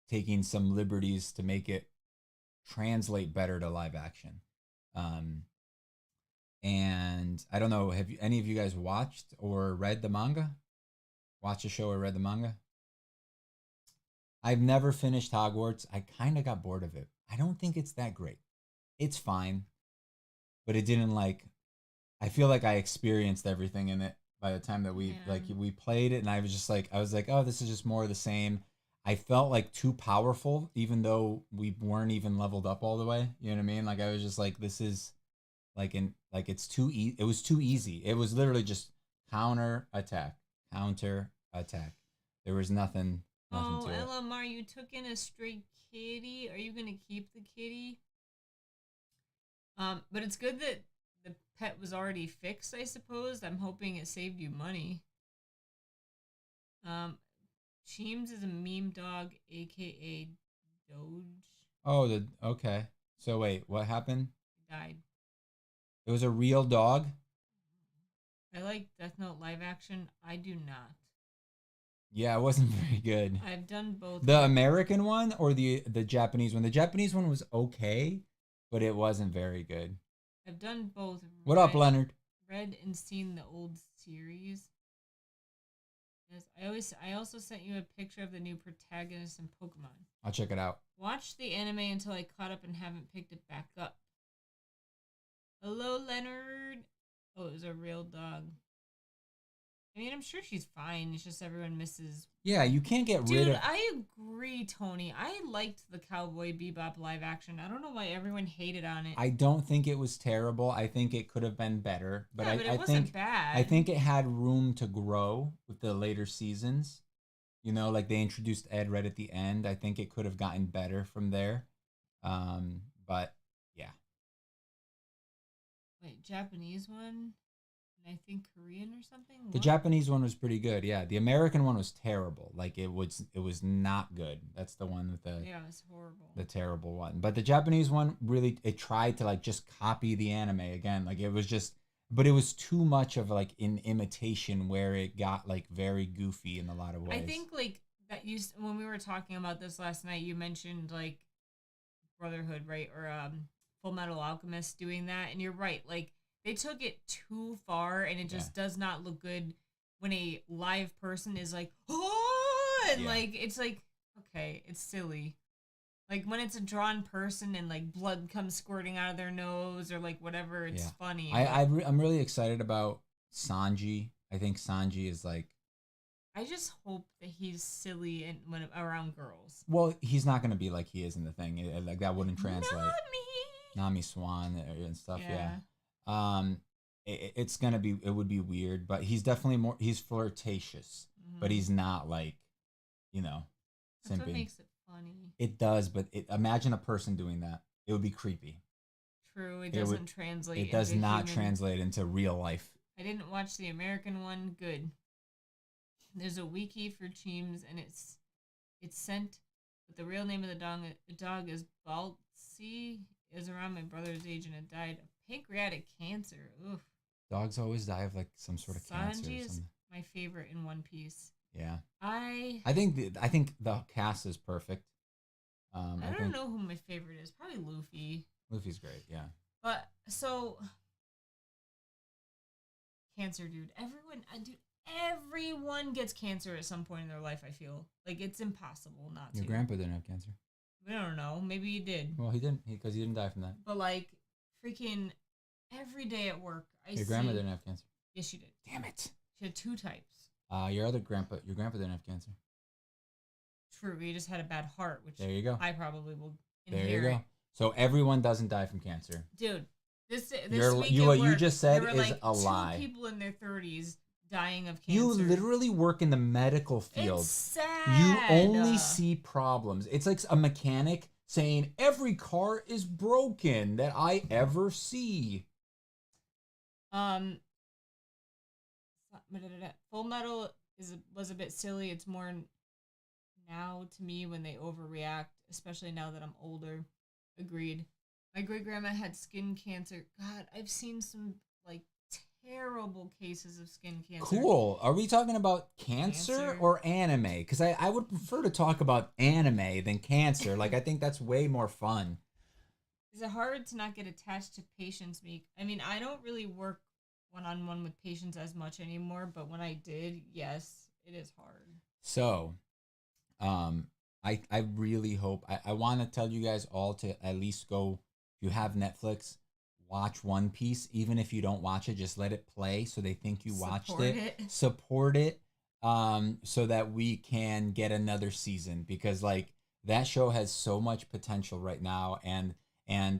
Speaker 2: taking some liberties to make it translate better to live action. And I don't know, have any of you guys watched or read the manga? Watched the show or read the manga? I've never finished Hogwarts. I kind of got bored of it. I don't think it's that great. It's fine, but it didn't like. I feel like I experienced everything in it by the time that we played it, and I was like, oh, this is just more of the same. I felt like too powerful, even though we weren't even leveled up all the way. You know what I mean? Like I was just like, this is it's too easy. It was too easy. It was literally just counter attack. There was nothing to it.
Speaker 1: Oh, LMR, you took in a stray kitty. Are you gonna keep the kitty? But it's good that the pet was already fixed, I suppose. I'm hoping it saved you money. Cheems is a meme dog, aka Doge.
Speaker 2: Oh, okay. So wait, what happened?
Speaker 1: He died.
Speaker 2: It was a real dog?
Speaker 1: I like Death Note live action. I do not.
Speaker 2: Yeah, it wasn't very good.
Speaker 1: I've done both.
Speaker 2: The American one or the Japanese one? The Japanese one was okay, but it wasn't very good.
Speaker 1: I've done both.
Speaker 2: What up, Leonard?
Speaker 1: Read and seen the old series. Yes, I also sent you a picture of the new protagonist in Pokemon.
Speaker 2: I'll check it out.
Speaker 1: Watched the anime until I caught up and haven't picked it back up. Hello, Leonard. Oh, it was a real dog. I mean, I'm sure she's fine. It's just everyone misses.
Speaker 2: Yeah, you can't get rid
Speaker 1: Dude,
Speaker 2: of.
Speaker 1: I agree, Tony. I liked the Cowboy Bebop live action. I don't know why everyone hated on it.
Speaker 2: I don't think it was terrible. I think it could have been better, but
Speaker 1: Yeah, but it
Speaker 2: I
Speaker 1: wasn't
Speaker 2: think I
Speaker 1: bad.
Speaker 2: think it had room to grow with the later seasons. You know, like they introduced Ed right at the end. I think it could have gotten better from there. But yeah,
Speaker 1: Wait, Japanese one? And I think Korean or something?
Speaker 2: the
Speaker 1: What?
Speaker 2: Japanese one was pretty good. Yeah, the American one was terrible. Like it was not good. That's the one with
Speaker 1: Yeah, it's horrible.
Speaker 2: the terrible one. But the Japanese one really it tried to like just copy the anime again. Like it was just but it was too much of like an imitation where it got like very goofy in a lot of
Speaker 1: I
Speaker 2: ways.
Speaker 1: think like that you when we were talking about this last night, you mentioned like Brotherhood, right? Or Full Metal Alchemist doing that, and you're right. Like they took it too far, and it
Speaker 2: Yeah.
Speaker 1: just does not look good when a live person is like, oh, and
Speaker 2: Yeah.
Speaker 1: like it's like okay, it's silly. Like when it's a drawn person and like blood comes squirting out of their nose or like whatever, it's funny.
Speaker 2: I'm really excited about Sanji. I think Sanji is like
Speaker 1: I just hope that he's silly and when around girls.
Speaker 2: well, he's not gonna be like he is in the thing. Like that wouldn't translate.
Speaker 1: Nami.
Speaker 2: Nami Swan and stuff. Yeah.
Speaker 1: Yeah.
Speaker 2: It's gonna be. It would be weird, but he's definitely more. He's flirtatious, but he's not like, you know,
Speaker 1: That's what
Speaker 2: simping.
Speaker 1: makes it funny.
Speaker 2: It does, but imagine a person doing that. It would be creepy.
Speaker 1: True, it
Speaker 2: It
Speaker 1: doesn't
Speaker 2: would.
Speaker 1: translate.
Speaker 2: It does
Speaker 1: into
Speaker 2: not
Speaker 1: human.
Speaker 2: translate into real life.
Speaker 1: I didn't watch the American one. Good. There's a wiki for Cheems, and it's sent. But the real name of the dog is Baltzy. Is around my brother's age, and it died of pancreatic cancer. Oof.
Speaker 2: Dogs always die of like some sort of cancer.
Speaker 1: Sanji
Speaker 2: Or
Speaker 1: is
Speaker 2: something.
Speaker 1: my favorite in One Piece.
Speaker 2: Yeah.
Speaker 1: I
Speaker 2: I think the cast is perfect.
Speaker 1: I don't know who my favorite is. Probably Luffy.
Speaker 2: Luffy's great. Yeah.
Speaker 1: But so cancer, dude. Everyone gets cancer at some point in their life. I feel like it's impossible not
Speaker 2: Your
Speaker 1: to.
Speaker 2: grandpa didn't have cancer.
Speaker 1: We don't know. Maybe he did.
Speaker 2: Well, he didn't because he didn't die from that.
Speaker 1: But like, freaking every day at work,
Speaker 2: Your grandma didn't have cancer.
Speaker 1: Yes, she did.
Speaker 2: Damn it.
Speaker 1: She had two types.
Speaker 2: Your grandpa didn't have cancer.
Speaker 1: True, he just had a bad heart, which
Speaker 2: there you go.
Speaker 1: I probably will inherit.
Speaker 2: There you go. So everyone doesn't die from cancer.
Speaker 1: Dude, this week
Speaker 2: what
Speaker 1: at work,
Speaker 2: you just said
Speaker 1: there were
Speaker 2: is
Speaker 1: like
Speaker 2: a lie.
Speaker 1: 2 people in their 30s dying of cancer.
Speaker 2: You literally work in the medical field.
Speaker 1: It's sad.
Speaker 2: You only see problems. It's like a mechanic saying every car is broken that I ever see.
Speaker 1: Full Metal was a bit silly. It's more now to me when they overreact, especially now that I'm older. Agreed. My great grandma had skin cancer. God, I've seen some like terrible cases of skin cancer.
Speaker 2: Cool. Are we talking about cancer or anime? Because I would prefer to talk about anime than cancer. Like, I think that's way more fun.
Speaker 1: Is it hard to not get attached to patients, Meek? I mean, I don't really work one-on-one with patients as much anymore, but when I did, yes, it is hard.
Speaker 2: So, I really hope, I want to tell you guys all to at least go, if you have Netflix, watch One Piece. Even if you don't watch it, just let it play so they think you watched it. Support it so that we can get another season, because like that show has so much potential right now, and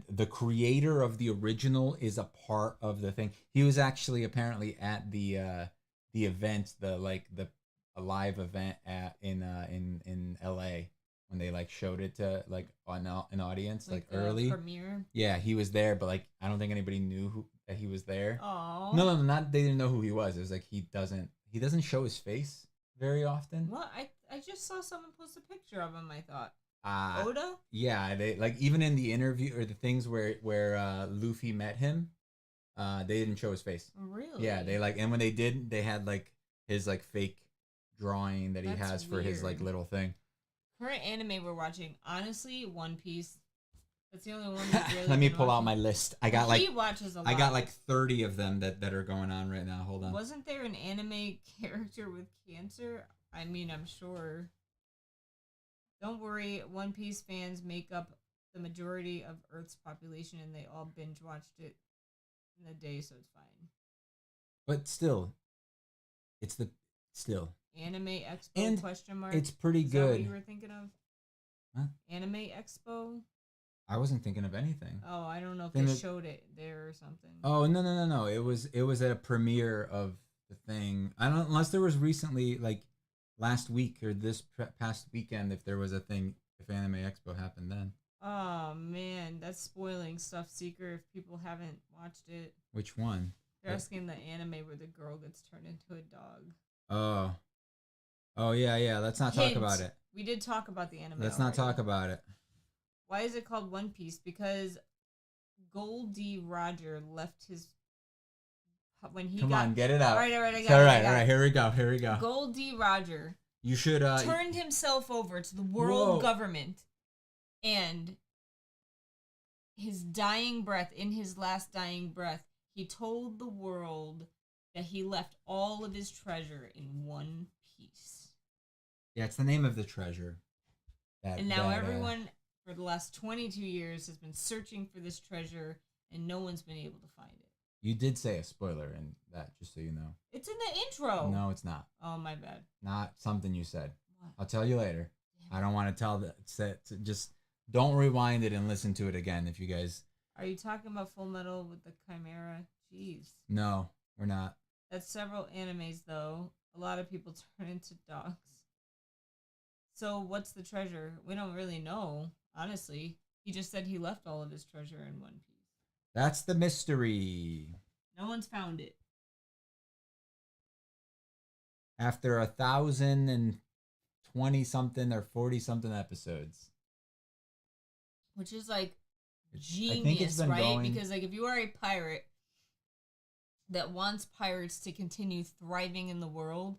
Speaker 2: the creator of the original is a part of the thing. He was actually apparently at the event, a live event in LA when they like showed it to like an audience like early
Speaker 1: premiere.
Speaker 2: Yeah, he was there, but like I don't think anybody knew that he was there.
Speaker 1: Oh
Speaker 2: no, not they didn't know who he was. It was like he doesn't show his face very often.
Speaker 1: What? I just saw someone post a picture of him. I thought Oda.
Speaker 2: Yeah, they like even in the interview or the things where Luffy met him, they didn't show his face.
Speaker 1: Really?
Speaker 2: Yeah, they like, and when they did, they had like his like fake drawing that he has for his like little thing.
Speaker 1: Current anime we're watching, honestly, One Piece. That's the only one. Really
Speaker 2: Let me pull out my list. I got
Speaker 1: he watches a lot.
Speaker 2: I got like 30 of them that are going on right now. Hold on.
Speaker 1: Wasn't there an anime character with cancer? I mean, I'm sure. Don't worry, One Piece fans make up the majority of Earth's population, and they all binge watched it in the day, so it's fine.
Speaker 2: But still, it's the still
Speaker 1: Anime Expo
Speaker 2: and
Speaker 1: question mark.
Speaker 2: it's pretty
Speaker 1: Is
Speaker 2: good.
Speaker 1: that what you were thinking of?
Speaker 2: Huh?
Speaker 1: Anime Expo.
Speaker 2: I wasn't thinking of anything.
Speaker 1: Oh, I don't know if they showed it there or something.
Speaker 2: Oh no! It was at a premiere of the thing. I don't unless there was recently like last week or this past weekend if there was a thing if Anime Expo happened then.
Speaker 1: Oh man, that's spoiling Stuff Seeker if people haven't watched it.
Speaker 2: Which one?
Speaker 1: They're asking the anime where the girl gets turned into a dog.
Speaker 2: Oh yeah. Let's not talk about it.
Speaker 1: We did talk about the anime.
Speaker 2: Let's not talk about it.
Speaker 1: Why is it called One Piece? Because Goldie Roger left his when he
Speaker 2: Come on, get it out.
Speaker 1: All right, I got it.
Speaker 2: All right. Here we go.
Speaker 1: Goldie Roger.
Speaker 2: You should
Speaker 1: turned himself over to the world government, and his dying breath, in his last dying breath, he told the world that he left all of his treasure in one piece.
Speaker 2: Yeah, it's the name of the treasure.
Speaker 1: And now everyone, for the last 22 years, has been searching for this treasure, and no one's been able to find it.
Speaker 2: You did say a spoiler in that, just so you know.
Speaker 1: It's in the intro.
Speaker 2: No, it's not.
Speaker 1: Oh, my bad.
Speaker 2: Not something you said.
Speaker 1: What?
Speaker 2: I'll tell you later. I don't want to tell that. Just don't rewind it and listen to it again if you guys...
Speaker 1: Are you talking about Full Metal with the Chimera? Jeez.
Speaker 2: No, we're not.
Speaker 1: That's several animes, though. A lot of people turn into dogs. So what's the treasure? We don't really know, honestly. He just said he left all of his treasure in one piece.
Speaker 2: That's the mystery.
Speaker 1: No one's found it.
Speaker 2: After 1,020 something or 40 something episodes.
Speaker 1: Which is like genius, right? Because like if you are a pirate that wants pirates to continue thriving in the world,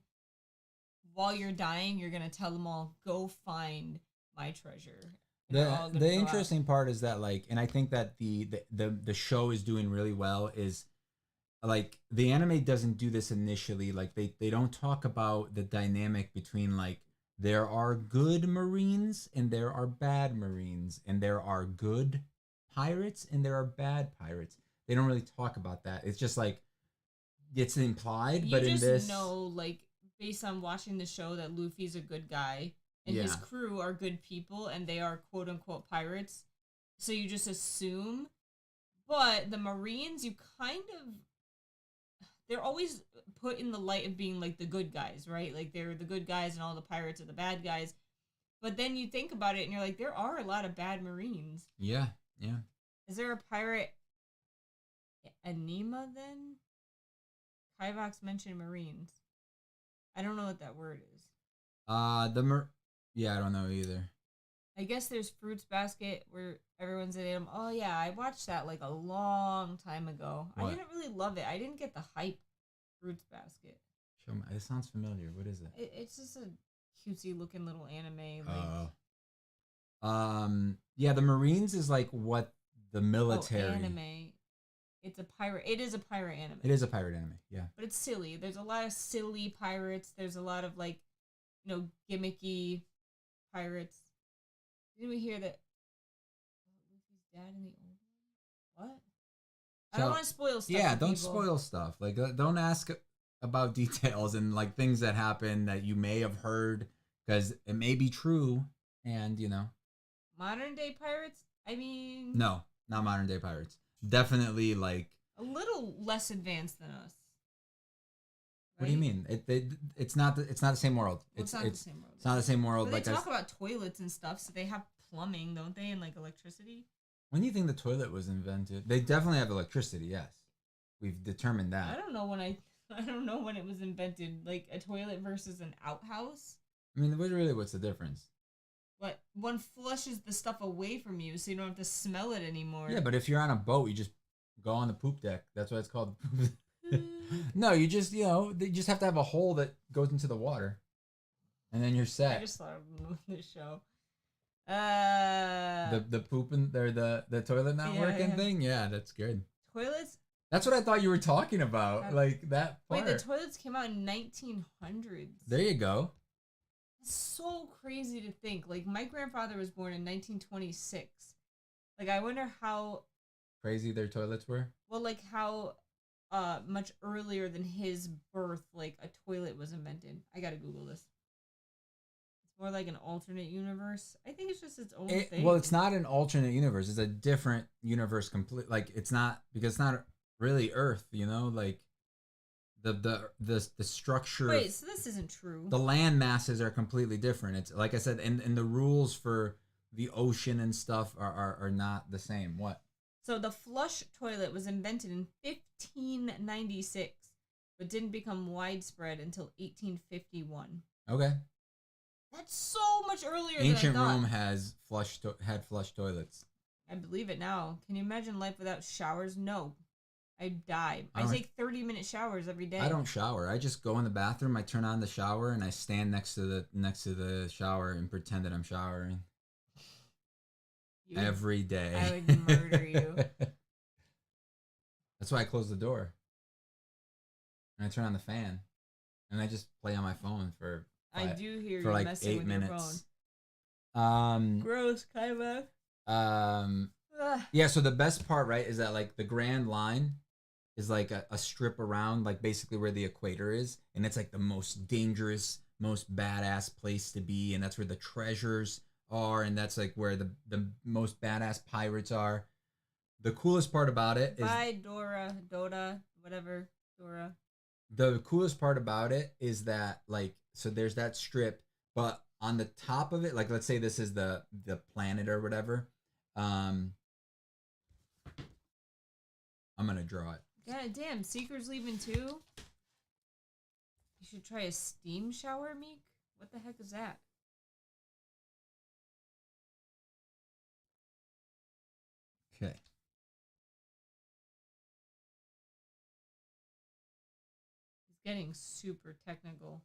Speaker 1: while you're dying, you're gonna tell them all, go find my treasure.
Speaker 2: The interesting part is that like, and I think that the show is doing really well is like the anime doesn't do this initially. Like they don't talk about the dynamic between like there are good Marines and there are bad Marines and there are good pirates and there are bad pirates. They don't really talk about that. It's just like it's implied, but in this,
Speaker 1: know, like based on watching the show, that Luffy's a good guy and his crew are good people and they are quote unquote pirates. So you just assume, but the Marines, you kind of, they're always put in the light of being like the good guys, right? Like they're the good guys and all the pirates are the bad guys. But then you think about it and you're like, there are a lot of bad Marines.
Speaker 2: Yeah.
Speaker 1: Is there a pirate Anima then? Kivox mentioned Marines. I don't know what that word is.
Speaker 2: Yeah, I don't know either.
Speaker 1: I guess there's Fruits Basket where everyone's in it. Oh yeah, I watched that like a long time ago. What? I didn't really love it. I didn't get the hype. Fruits Basket.
Speaker 2: Show me. It sounds familiar. What is it?
Speaker 1: It's just a cutesy looking little anime.
Speaker 2: Yeah, the Marines is like what the military.
Speaker 1: Anime. It's a pirate. It is a pirate anime.
Speaker 2: It is a pirate anime. Yeah.
Speaker 1: But it's silly. There's a lot of silly pirates. There's a lot of like, gimmicky pirates. Didn't we hear that Luffy's dad in the old one? What? I don't want to spoil stuff.
Speaker 2: Yeah, don't spoil stuff. Like, don't ask about details and like things that happen that you may have heard because it may be true. And
Speaker 1: modern day pirates. I mean,
Speaker 2: no, not modern day pirates. Definitely like
Speaker 1: a little less advanced than us.
Speaker 2: Right? What do you mean? It's not the same world.
Speaker 1: Well, it's not the same world.
Speaker 2: It's not the same world.
Speaker 1: But they talk about toilets and stuff, so they have plumbing, don't they, and like electricity?
Speaker 2: When do you think the toilet was invented? They definitely have electricity. Yes, we've determined that.
Speaker 1: I don't know when it was invented. Like a toilet versus an outhouse.
Speaker 2: I mean, what's the difference?
Speaker 1: What, one flushes the stuff away from you, so you don't have to smell it anymore.
Speaker 2: Yeah, but if you're on a boat, you just go on the poop deck. That's why it's called. No, you just they just have to have a hole that goes into the water, and then you're set.
Speaker 1: I just thought of this show.
Speaker 2: The poop and the toilet not working thing. Yeah, that's good.
Speaker 1: Toilets.
Speaker 2: That's what I thought you were talking about, like that part.
Speaker 1: Wait, the toilets came out in 1900s.
Speaker 2: There you go.
Speaker 1: It's so crazy to think. Like my grandfather was born in 1926. Like I wonder how
Speaker 2: crazy their toilets were?
Speaker 1: Well, like how much earlier than his birth, like a toilet was invented. I gotta Google this. It's more like an alternate universe. I think it's just its own thing.
Speaker 2: Well, it's not an alternate universe. It's a different universe. Complete. Like it's not because it's not really Earth. You know, like the structure.
Speaker 1: Wait, so this isn't true.
Speaker 2: The land masses are completely different. It's like I said, and the rules for the ocean and stuff are not the same. What?
Speaker 1: So the flush toilet was invented in 1596, but didn't become widespread until 1851.
Speaker 2: Okay.
Speaker 1: That's so much earlier
Speaker 2: Ancient
Speaker 1: than I thought.
Speaker 2: Rome had flush toilets.
Speaker 1: I believe it now. Can you imagine life without showers? No. I'd die. I take 30-minute showers every day.
Speaker 2: I don't shower. I just go in the bathroom, I turn on the shower, and I stand next to the shower and pretend that I'm showering. Every day.
Speaker 1: I would murder you.
Speaker 2: That's why I close the door. And I turn on the fan. And I just play on my phone for
Speaker 1: I do hear
Speaker 2: for
Speaker 1: you
Speaker 2: like
Speaker 1: messing
Speaker 2: 8
Speaker 1: with
Speaker 2: minutes.
Speaker 1: Your phone. Gross, kind of.
Speaker 2: Yeah, so the best part, right, is that like the Grand Line is like a strip around like basically where the equator is, and it's like the most dangerous, most badass place to be, and that's where the treasures are, and that's like where the most badass pirates are. The coolest part about it is
Speaker 1: Dora, whatever, Dora.
Speaker 2: The coolest part about it is that like so there's that strip, but on the top of it, like let's say this is the planet or whatever. I'm gonna draw it.
Speaker 1: God damn, Seeker's leaving too? You should try a steam shower, Meek? What the heck is that?
Speaker 2: Okay.
Speaker 1: He's getting super technical.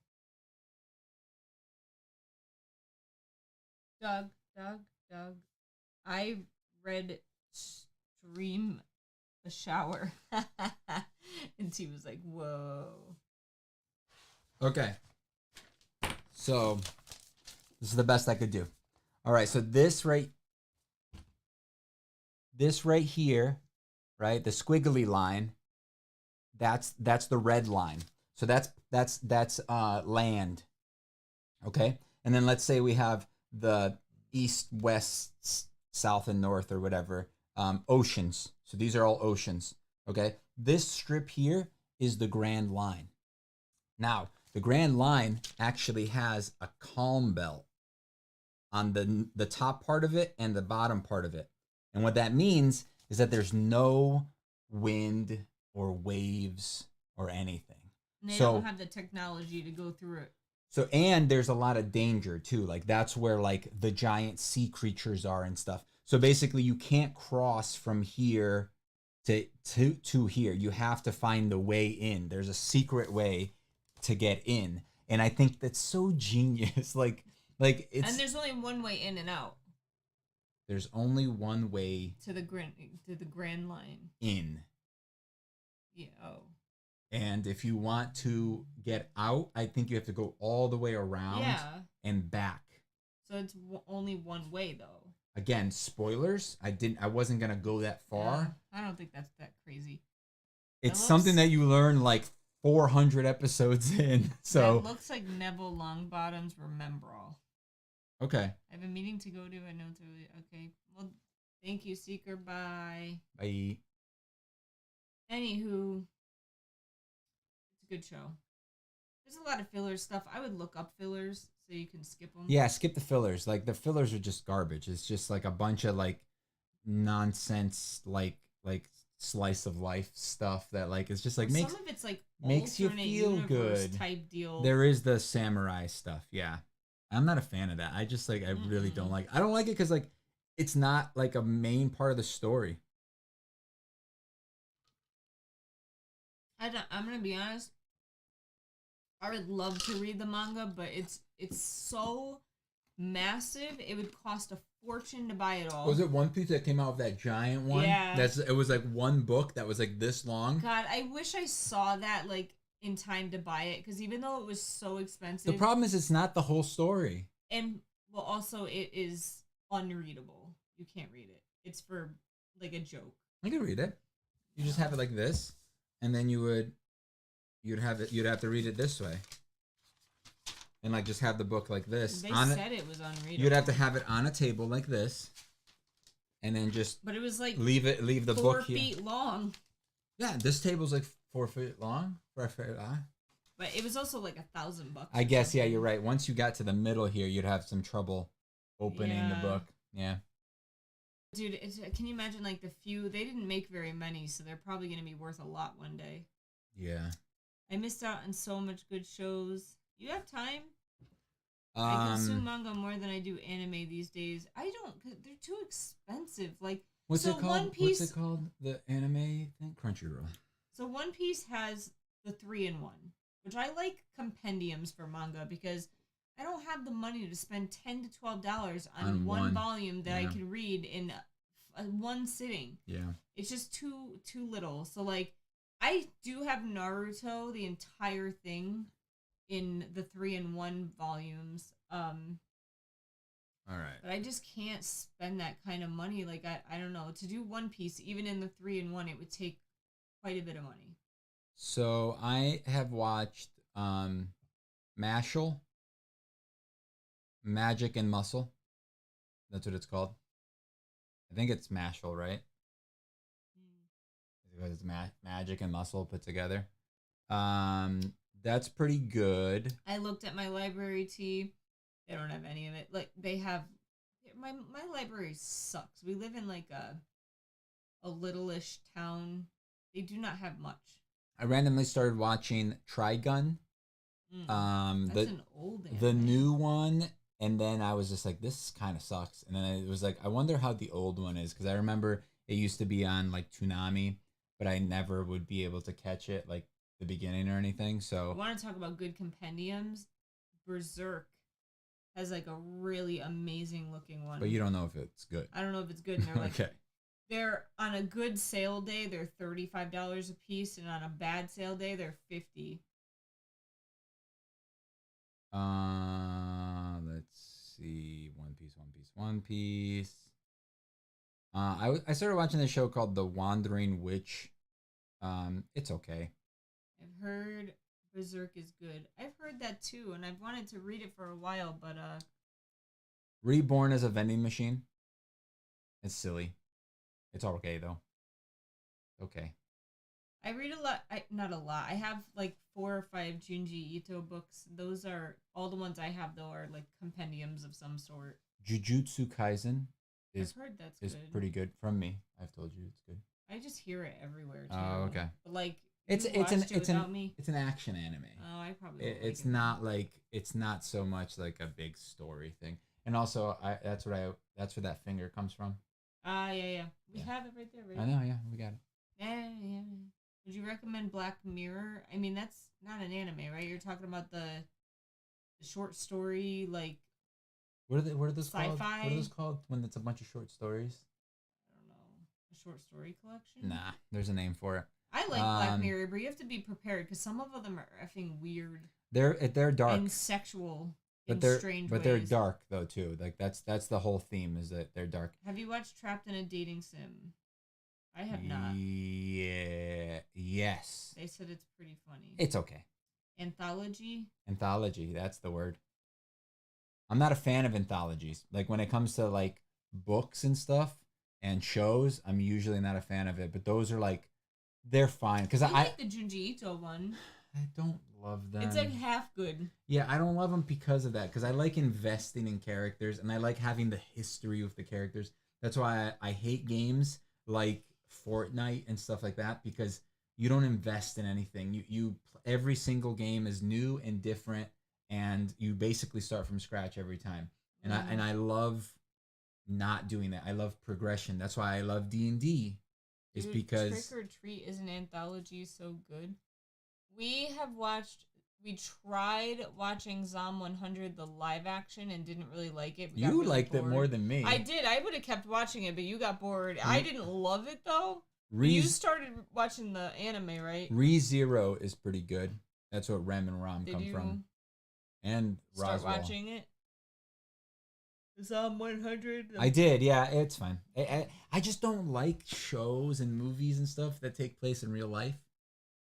Speaker 1: Doug. I read stream a shower. And he was like, whoa.
Speaker 2: Okay. So this is the best I could do. All right, so this right here, right? The squiggly line, that's the red line. So that's land. Okay? And then let's say we have the east, west, south, and north or whatever. Oceans. So these are all oceans. Okay? This strip here is the Grand Line. Now, the Grand Line actually has a calm belt on the top part of it and the bottom part of it. And what that means is that there's no wind or waves or anything.
Speaker 1: And they don't have the technology to go through it.
Speaker 2: So, and there's a lot of danger too. Like that's where like the giant sea creatures are and stuff. So basically you can't cross from here to here. You have to find the way in. There's a secret way to get in. And I think that's so genius. like it's
Speaker 1: and there's only one way in and out.
Speaker 2: There's only one way
Speaker 1: to the Grand Line.
Speaker 2: In.
Speaker 1: Yeah. Oh.
Speaker 2: And if you want to get out, I think you have to go all the way around and back.
Speaker 1: So it's only one way though.
Speaker 2: Again, spoilers. I wasn't going to go that far.
Speaker 1: Yeah, I don't think that's that crazy.
Speaker 2: It's something that you learn like 400 episodes in. So
Speaker 1: it looks like Neville Longbottom's Remembrall.
Speaker 2: Okay.
Speaker 1: I've been meaning to go to. I know it's early. Okay. Well, thank you, Seeker. Bye.
Speaker 2: Bye.
Speaker 1: Anywho, it's a good show. There's a lot of filler stuff. I would look up fillers so you can skip them.
Speaker 2: Yeah, skip the fillers. Like the fillers are just garbage. It's just like a bunch of like nonsense, like slice of life stuff that like it's just like
Speaker 1: some of it's like
Speaker 2: makes you feel good
Speaker 1: type deal.
Speaker 2: There is the samurai stuff. Yeah. I'm not a fan of that. I just like, I really don't like, I don't like it because like, it's not like a main part of the story.
Speaker 1: I'm going to be honest. I would love to read the manga, but it's so massive. It would cost a fortune to buy it all.
Speaker 2: Was it One Piece that came out with that giant one?
Speaker 1: Yeah.
Speaker 2: It was like one book that was like this long.
Speaker 1: God, I wish I saw that like in time to buy it, because even though it was so expensive,
Speaker 2: the problem is it's not the whole story,
Speaker 1: and well, also it is unreadable. You can't read it. It's for like a joke.
Speaker 2: I could read it. You just have it like this, and then you'd have to read it this way, and like just have the book like this.
Speaker 1: They said it was unreadable.
Speaker 2: You'd have to have it on a table like this, and then just.
Speaker 1: But it was like
Speaker 2: leave the book here.
Speaker 1: 4 feet long.
Speaker 2: Yeah, this table's like 4 feet long. 4 feet long.
Speaker 1: But it was also like $1,000.
Speaker 2: I guess, yeah, you're right. Once you got to the middle here, you'd have some trouble opening the book. Yeah.
Speaker 1: Dude, can you imagine like they didn't make very many, so they're probably going to be worth a lot one day.
Speaker 2: Yeah.
Speaker 1: I missed out on so much good shows. You have time? I consume manga more than I do anime these days. I don't, cause they're too expensive. Like,
Speaker 2: what's it called? What's it called? The anime thing? Crunchyroll.
Speaker 1: So One Piece has the 3-in-1, which I like compendiums for manga because I don't have the money to spend $10 to $12 on one volume that I can read in one sitting. Yeah. It's just too little. So like, I do have Naruto, the entire thing, in the 3-in-1 volumes. All right. But I just can't spend that kind of money. Like I don't know, to do One Piece, even in the 3-in-1, it would take quite a bit of money.
Speaker 2: So I have watched Mashal, Magic and Muscle. That's what it's called. I think it's Mashal, right? Because it's Magic and Muscle put together. That's pretty good.
Speaker 1: I looked at my library, T. They don't have any of it. Like they have, my library sucks. We live in like a little-ish town. They do not have much.
Speaker 2: I randomly started watching Trigun.
Speaker 1: That's an old anime.
Speaker 2: The new one, and then I was just like, this kind of sucks. And then it was like, I wonder how the old one is, because I remember it used to be on like Toonami, but I never would be able to catch it like the beginning or anything. So
Speaker 1: I want to talk about good compendiums. Berserk has like a really amazing looking one.
Speaker 2: But you don't know if it's good.
Speaker 1: I don't know if it's good. And they're like,
Speaker 2: okay.
Speaker 1: They're on a good sale day, they're $35 a piece, and on a bad sale day, they're $50.
Speaker 2: Let's see. One Piece. I started watching this show called The Wandering Witch. It's okay.
Speaker 1: I've heard Berserk is good. I've heard that too, and I've wanted to read it for a while, but
Speaker 2: Reborn as a vending machine. It's silly. It's okay though. Okay.
Speaker 1: I read a lot. Not a lot. I have like 4 or 5 Junji Ito books. Those are all the ones I have though are like compendiums of some sort.
Speaker 2: Jujutsu Kaisen is
Speaker 1: I've heard that's
Speaker 2: good. Pretty good from me. I've told you it's good.
Speaker 1: I just hear it everywhere too.
Speaker 2: Oh, okay.
Speaker 1: But like
Speaker 2: it's an action anime.
Speaker 1: Oh, I probably
Speaker 2: it's not like it's not so much like a big story thing. And also that's where that finger comes from.
Speaker 1: Yeah. We have it right there, right?
Speaker 2: I know, yeah, we got it.
Speaker 1: Yeah. Would you recommend Black Mirror? I mean, that's not an anime, right? You're talking about the short story, like
Speaker 2: what are those
Speaker 1: sci-fi?
Speaker 2: called? What are those called when it's a bunch of short stories?
Speaker 1: I don't know. A short story collection?
Speaker 2: Nah, there's a name for it.
Speaker 1: I like Black Mirror, but you have to be prepared because some of them are effing weird.
Speaker 2: They're dark
Speaker 1: and sexual.
Speaker 2: But they're dark though too. Like that's the whole theme is that they're dark.
Speaker 1: Have you watched Trapped in a Dating Sim? I have not.
Speaker 2: Yeah. Yes.
Speaker 1: They said it's pretty funny.
Speaker 2: It's okay.
Speaker 1: Anthology?
Speaker 2: That's the word. I'm not a fan of anthologies. Like when it comes to like books and stuff and shows, I'm usually not a fan of it. But those are like, they're fine because I
Speaker 1: like the Junji Ito one.
Speaker 2: I don't love them.
Speaker 1: It's like half good.
Speaker 2: Yeah, I don't love them because of that. Because I like investing in characters and I like having the history with the characters. That's why I hate games like Fortnite and stuff like that because you don't invest in anything. You every single game is new and different, and you basically start from scratch every time. And I love not doing that. I love progression. That's why I love D&D. Is because
Speaker 1: Trick or Treat is an anthology so good. We tried watching Zom 100 the live action and didn't really like it.
Speaker 2: You really liked bored. It more than me.
Speaker 1: I did. I would have kept watching it, but you got bored. I didn't love it though. You started watching the anime, right?
Speaker 2: ReZero is pretty good. That's what Rem and Rom come from. And
Speaker 1: start
Speaker 2: Roswell.
Speaker 1: Watching it? Psalm 100.
Speaker 2: I did, yeah. It's fine. I just don't like shows and movies and stuff that take place in real life,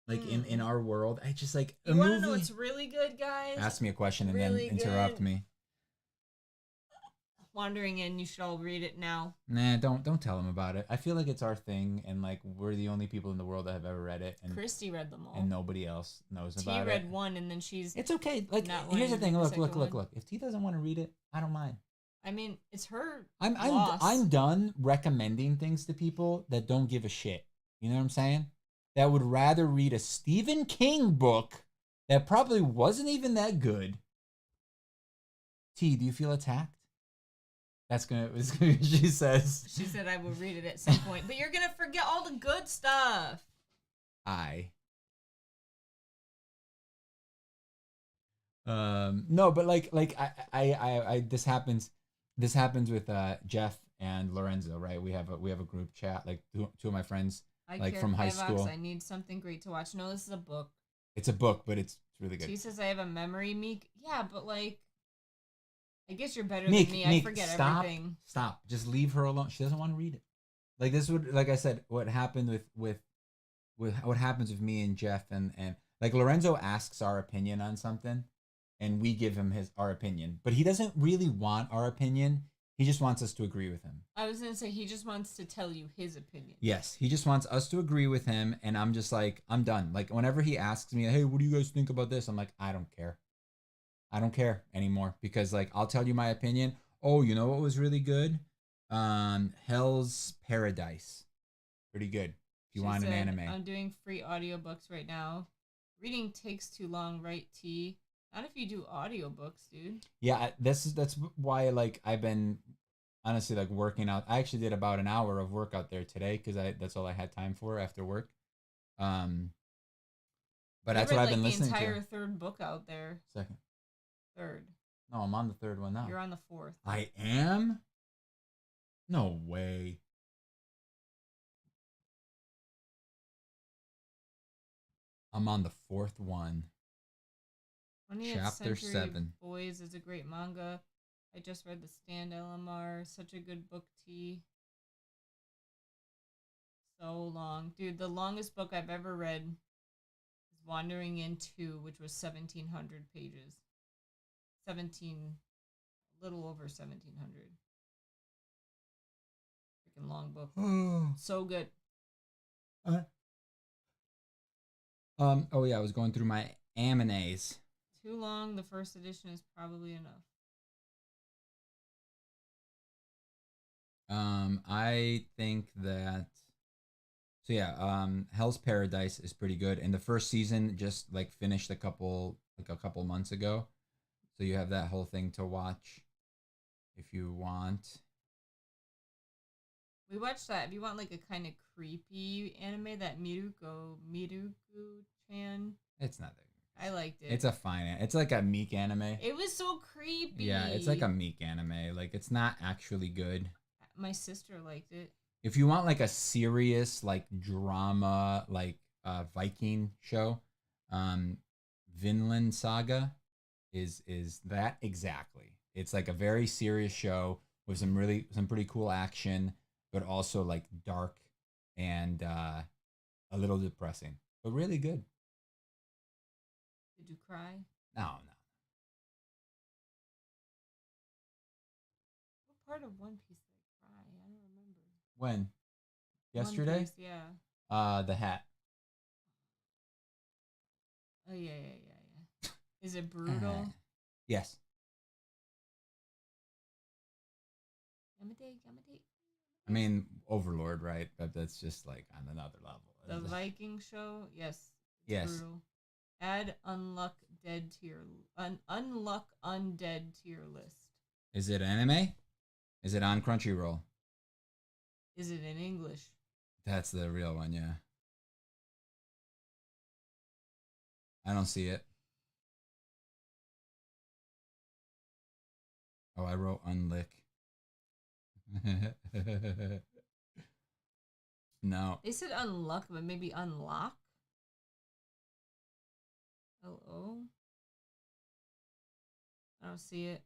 Speaker 2: like in our world. I just like a
Speaker 1: You want to know
Speaker 2: movie.
Speaker 1: what's really good, guys?
Speaker 2: Ask me a question and then
Speaker 1: Really
Speaker 2: interrupt
Speaker 1: good.
Speaker 2: me.
Speaker 1: Wandering In. You should all read it now.
Speaker 2: Nah, don't tell them about it. I feel like it's our thing, and like we're the only people in the world that have ever read it, and
Speaker 1: Christy read them all.
Speaker 2: and nobody else knows
Speaker 1: T
Speaker 2: about it.
Speaker 1: read one, and then she's.
Speaker 2: It's okay. Like
Speaker 1: not
Speaker 2: here's the
Speaker 1: wanting to
Speaker 2: thing.
Speaker 1: read the
Speaker 2: Look, look,
Speaker 1: second
Speaker 2: look,
Speaker 1: one.
Speaker 2: look. If T doesn't want to read it, I don't mind.
Speaker 1: I mean, it's her
Speaker 2: I'm
Speaker 1: loss.
Speaker 2: I'm done recommending things to people that don't give a shit. You know what I'm saying? That would rather read a Stephen King book that probably wasn't even that good. T, do you feel attacked? It's gonna be what she says.
Speaker 1: She said I will read it at some point, but you're gonna forget all the good stuff.
Speaker 2: No, but like I this happens with Jeff and Lorenzo, right? We have a group chat, like two of my friends, like from high school.
Speaker 1: I need something great to watch. No, this is a book.
Speaker 2: It's a book, but it's really good.
Speaker 1: She says I have a memory, Meek. Yeah, but like, I guess you're better than me. I forget everything.
Speaker 2: Stop. Just leave her alone. She doesn't want to read it. Like this would, like I said, what happened with what happens with me and Jeff and like Lorenzo asks our opinion on something, and we give him our opinion, but he doesn't really want our opinion. He just wants us to agree with him.
Speaker 1: I was gonna say he just wants to tell you his opinion.
Speaker 2: Yes, he just wants us to agree with him, and I'm just like, I'm done. Like whenever he asks me, "Hey, what do you guys think about this?" I'm like, I don't care. I don't care anymore because like I'll tell you my opinion. Oh, you know what was really good? Hell's Paradise. Pretty good. If you want an anime.
Speaker 1: I'm doing free audiobooks right now. Reading takes too long, right, T? Not if you do audiobooks, dude.
Speaker 2: Yeah, that's why like I've been honestly like working out. I actually did about an hour of workout there today because that's all I had time for after work. But that's what I've been listening to.
Speaker 1: The entire third book out there.
Speaker 2: Second.
Speaker 1: Third.
Speaker 2: No, I'm on the third one now.
Speaker 1: You're on the fourth.
Speaker 2: I am? No way. I'm on the fourth one.
Speaker 1: 20th
Speaker 2: Chapter
Speaker 1: Century
Speaker 2: 7.
Speaker 1: Boys is a great manga. I just read The Stand LMR. Such a good book, T. So long. Dude, the longest book I've ever read is Wandering In 2, which was 1,700 pages. 17, a little over 1,700. Freaking long book. So good.
Speaker 2: Oh yeah, I was going through my animes.
Speaker 1: Too long. The first edition is probably enough.
Speaker 2: I think that. So yeah, Hell's Paradise is pretty good, and the first season just like finished a couple months ago, so you have that whole thing to watch, if you want.
Speaker 1: We watched that. If you want like a kind of creepy anime, that Miruku-chan.
Speaker 2: It's not that good.
Speaker 1: I liked it.
Speaker 2: It's a fine. It's like a meek anime.
Speaker 1: It was so creepy.
Speaker 2: Yeah, it's like a meek anime. Like it's not actually good.
Speaker 1: My sister liked it.
Speaker 2: If you want like a serious like drama like Viking show, Vinland Saga is that exactly. It's like a very serious show with some pretty cool action, but also like dark and a little depressing, but really good.
Speaker 1: Did you cry?
Speaker 2: No.
Speaker 1: What part of One Piece did I cry? I don't remember.
Speaker 2: When? Yesterday?
Speaker 1: One Piece, yeah.
Speaker 2: The hat.
Speaker 1: Oh yeah. Is it brutal?
Speaker 2: Yes. I mean, Overlord, right? That's just like on another level.
Speaker 1: The Viking show, yes.
Speaker 2: Yes.
Speaker 1: Brutal. Add Unluck Dead to your Unluck Undead to your list.
Speaker 2: Is it anime? Is it on Crunchyroll?
Speaker 1: Is it in English?
Speaker 2: That's the real one, yeah. I don't see it. Oh, I wrote unlick. No.
Speaker 1: They said unluck, but maybe unlock. Hello? I don't see it.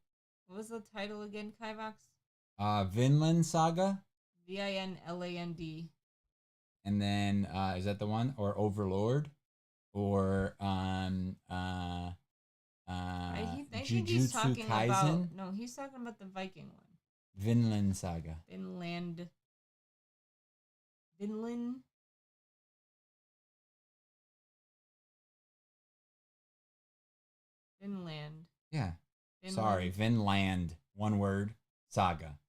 Speaker 1: What was the title again, Kivox?
Speaker 2: Vinland Saga.
Speaker 1: Vinland.
Speaker 2: And then is that the one? Or Overlord? Or
Speaker 1: I think he's
Speaker 2: Jujutsu
Speaker 1: talking
Speaker 2: Kaisen?
Speaker 1: about no, he's talking about the Viking one.
Speaker 2: Vinland Saga.
Speaker 1: Vinland.
Speaker 2: Yeah.
Speaker 1: Vinland.
Speaker 2: Sorry, Vinland. One word. Saga.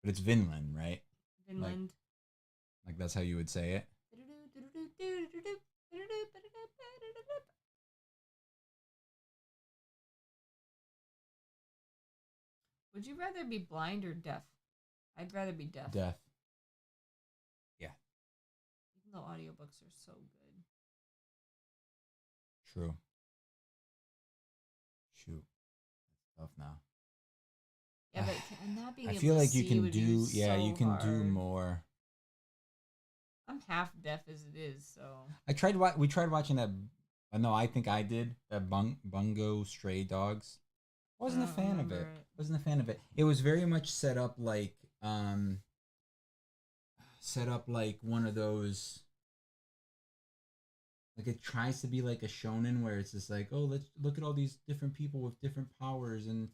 Speaker 2: But it's Vinland, right?
Speaker 1: Vinland.
Speaker 2: Like that's how you would say it.
Speaker 1: Would you rather be blind or deaf? I'd rather be deaf.
Speaker 2: Deaf. Yeah.
Speaker 1: Even though audiobooks are so good.
Speaker 2: True. Shoot. That's tough now.
Speaker 1: Yeah, but not being
Speaker 2: I
Speaker 1: able
Speaker 2: feel
Speaker 1: to
Speaker 2: like
Speaker 1: see
Speaker 2: you can
Speaker 1: would
Speaker 2: do
Speaker 1: be
Speaker 2: yeah,
Speaker 1: so
Speaker 2: you can
Speaker 1: hard.
Speaker 2: do more.
Speaker 1: I'm half deaf as it is, so
Speaker 2: We tried watching that. No, I think I did that Bungo Stray Dogs. Wasn't a fan of it. Wasn't a fan of it. It was very much set up like one of those. Like it tries to be like a shonen where it's just like, oh, let's look at all these different people with different powers and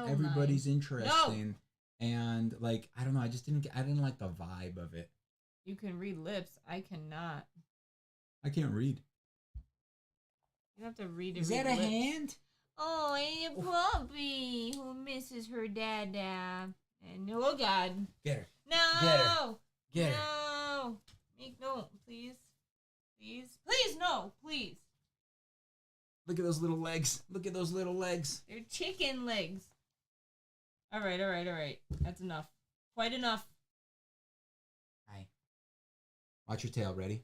Speaker 2: everybody's interesting. No! And like I don't know, I didn't like the vibe of it.
Speaker 1: You can read lips. I cannot.
Speaker 2: I can't read.
Speaker 1: You have to read it.
Speaker 2: Is that a hand?
Speaker 1: Oh, a puppy who misses her dada. And oh God.
Speaker 2: Get her.
Speaker 1: No.
Speaker 2: Get her.
Speaker 1: No. Make no, please. Please, no, please.
Speaker 2: Look at those little legs. Look at those little legs.
Speaker 1: They're chicken legs. All right. That's enough. Quite enough.
Speaker 2: Hi. Watch your tail. Ready?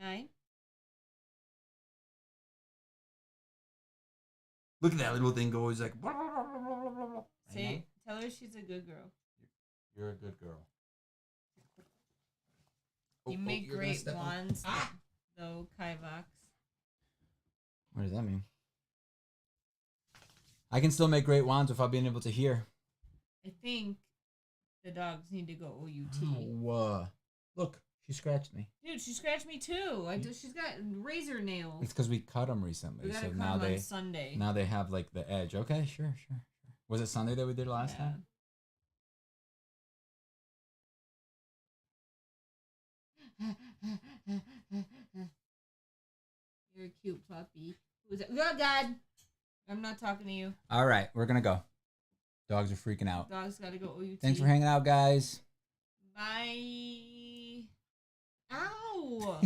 Speaker 1: 9.
Speaker 2: Look at that little thing go. He's like.
Speaker 1: Tell her she's a good girl.
Speaker 2: You're a good girl.
Speaker 1: You make great wands, though, Kivox.
Speaker 2: What does that mean? I can still make great wands without being able to hear.
Speaker 1: I think the dogs need to go OUT.
Speaker 2: Oh, look, she scratched me.
Speaker 1: Dude, she scratched me too. She's got razor nails.
Speaker 2: It's because we cut them recently.
Speaker 1: We gotta cut them on Sunday.
Speaker 2: Now they have like the edge. Okay, sure. Was it Sunday that we did last time?
Speaker 1: You're a cute puppy. Who's it? Oh God! I'm not talking to you.
Speaker 2: All right, we're gonna go. Dogs are freaking out.
Speaker 1: Dogs gotta go OUT.
Speaker 2: Thanks for hanging out, guys.
Speaker 1: Bye. Ow!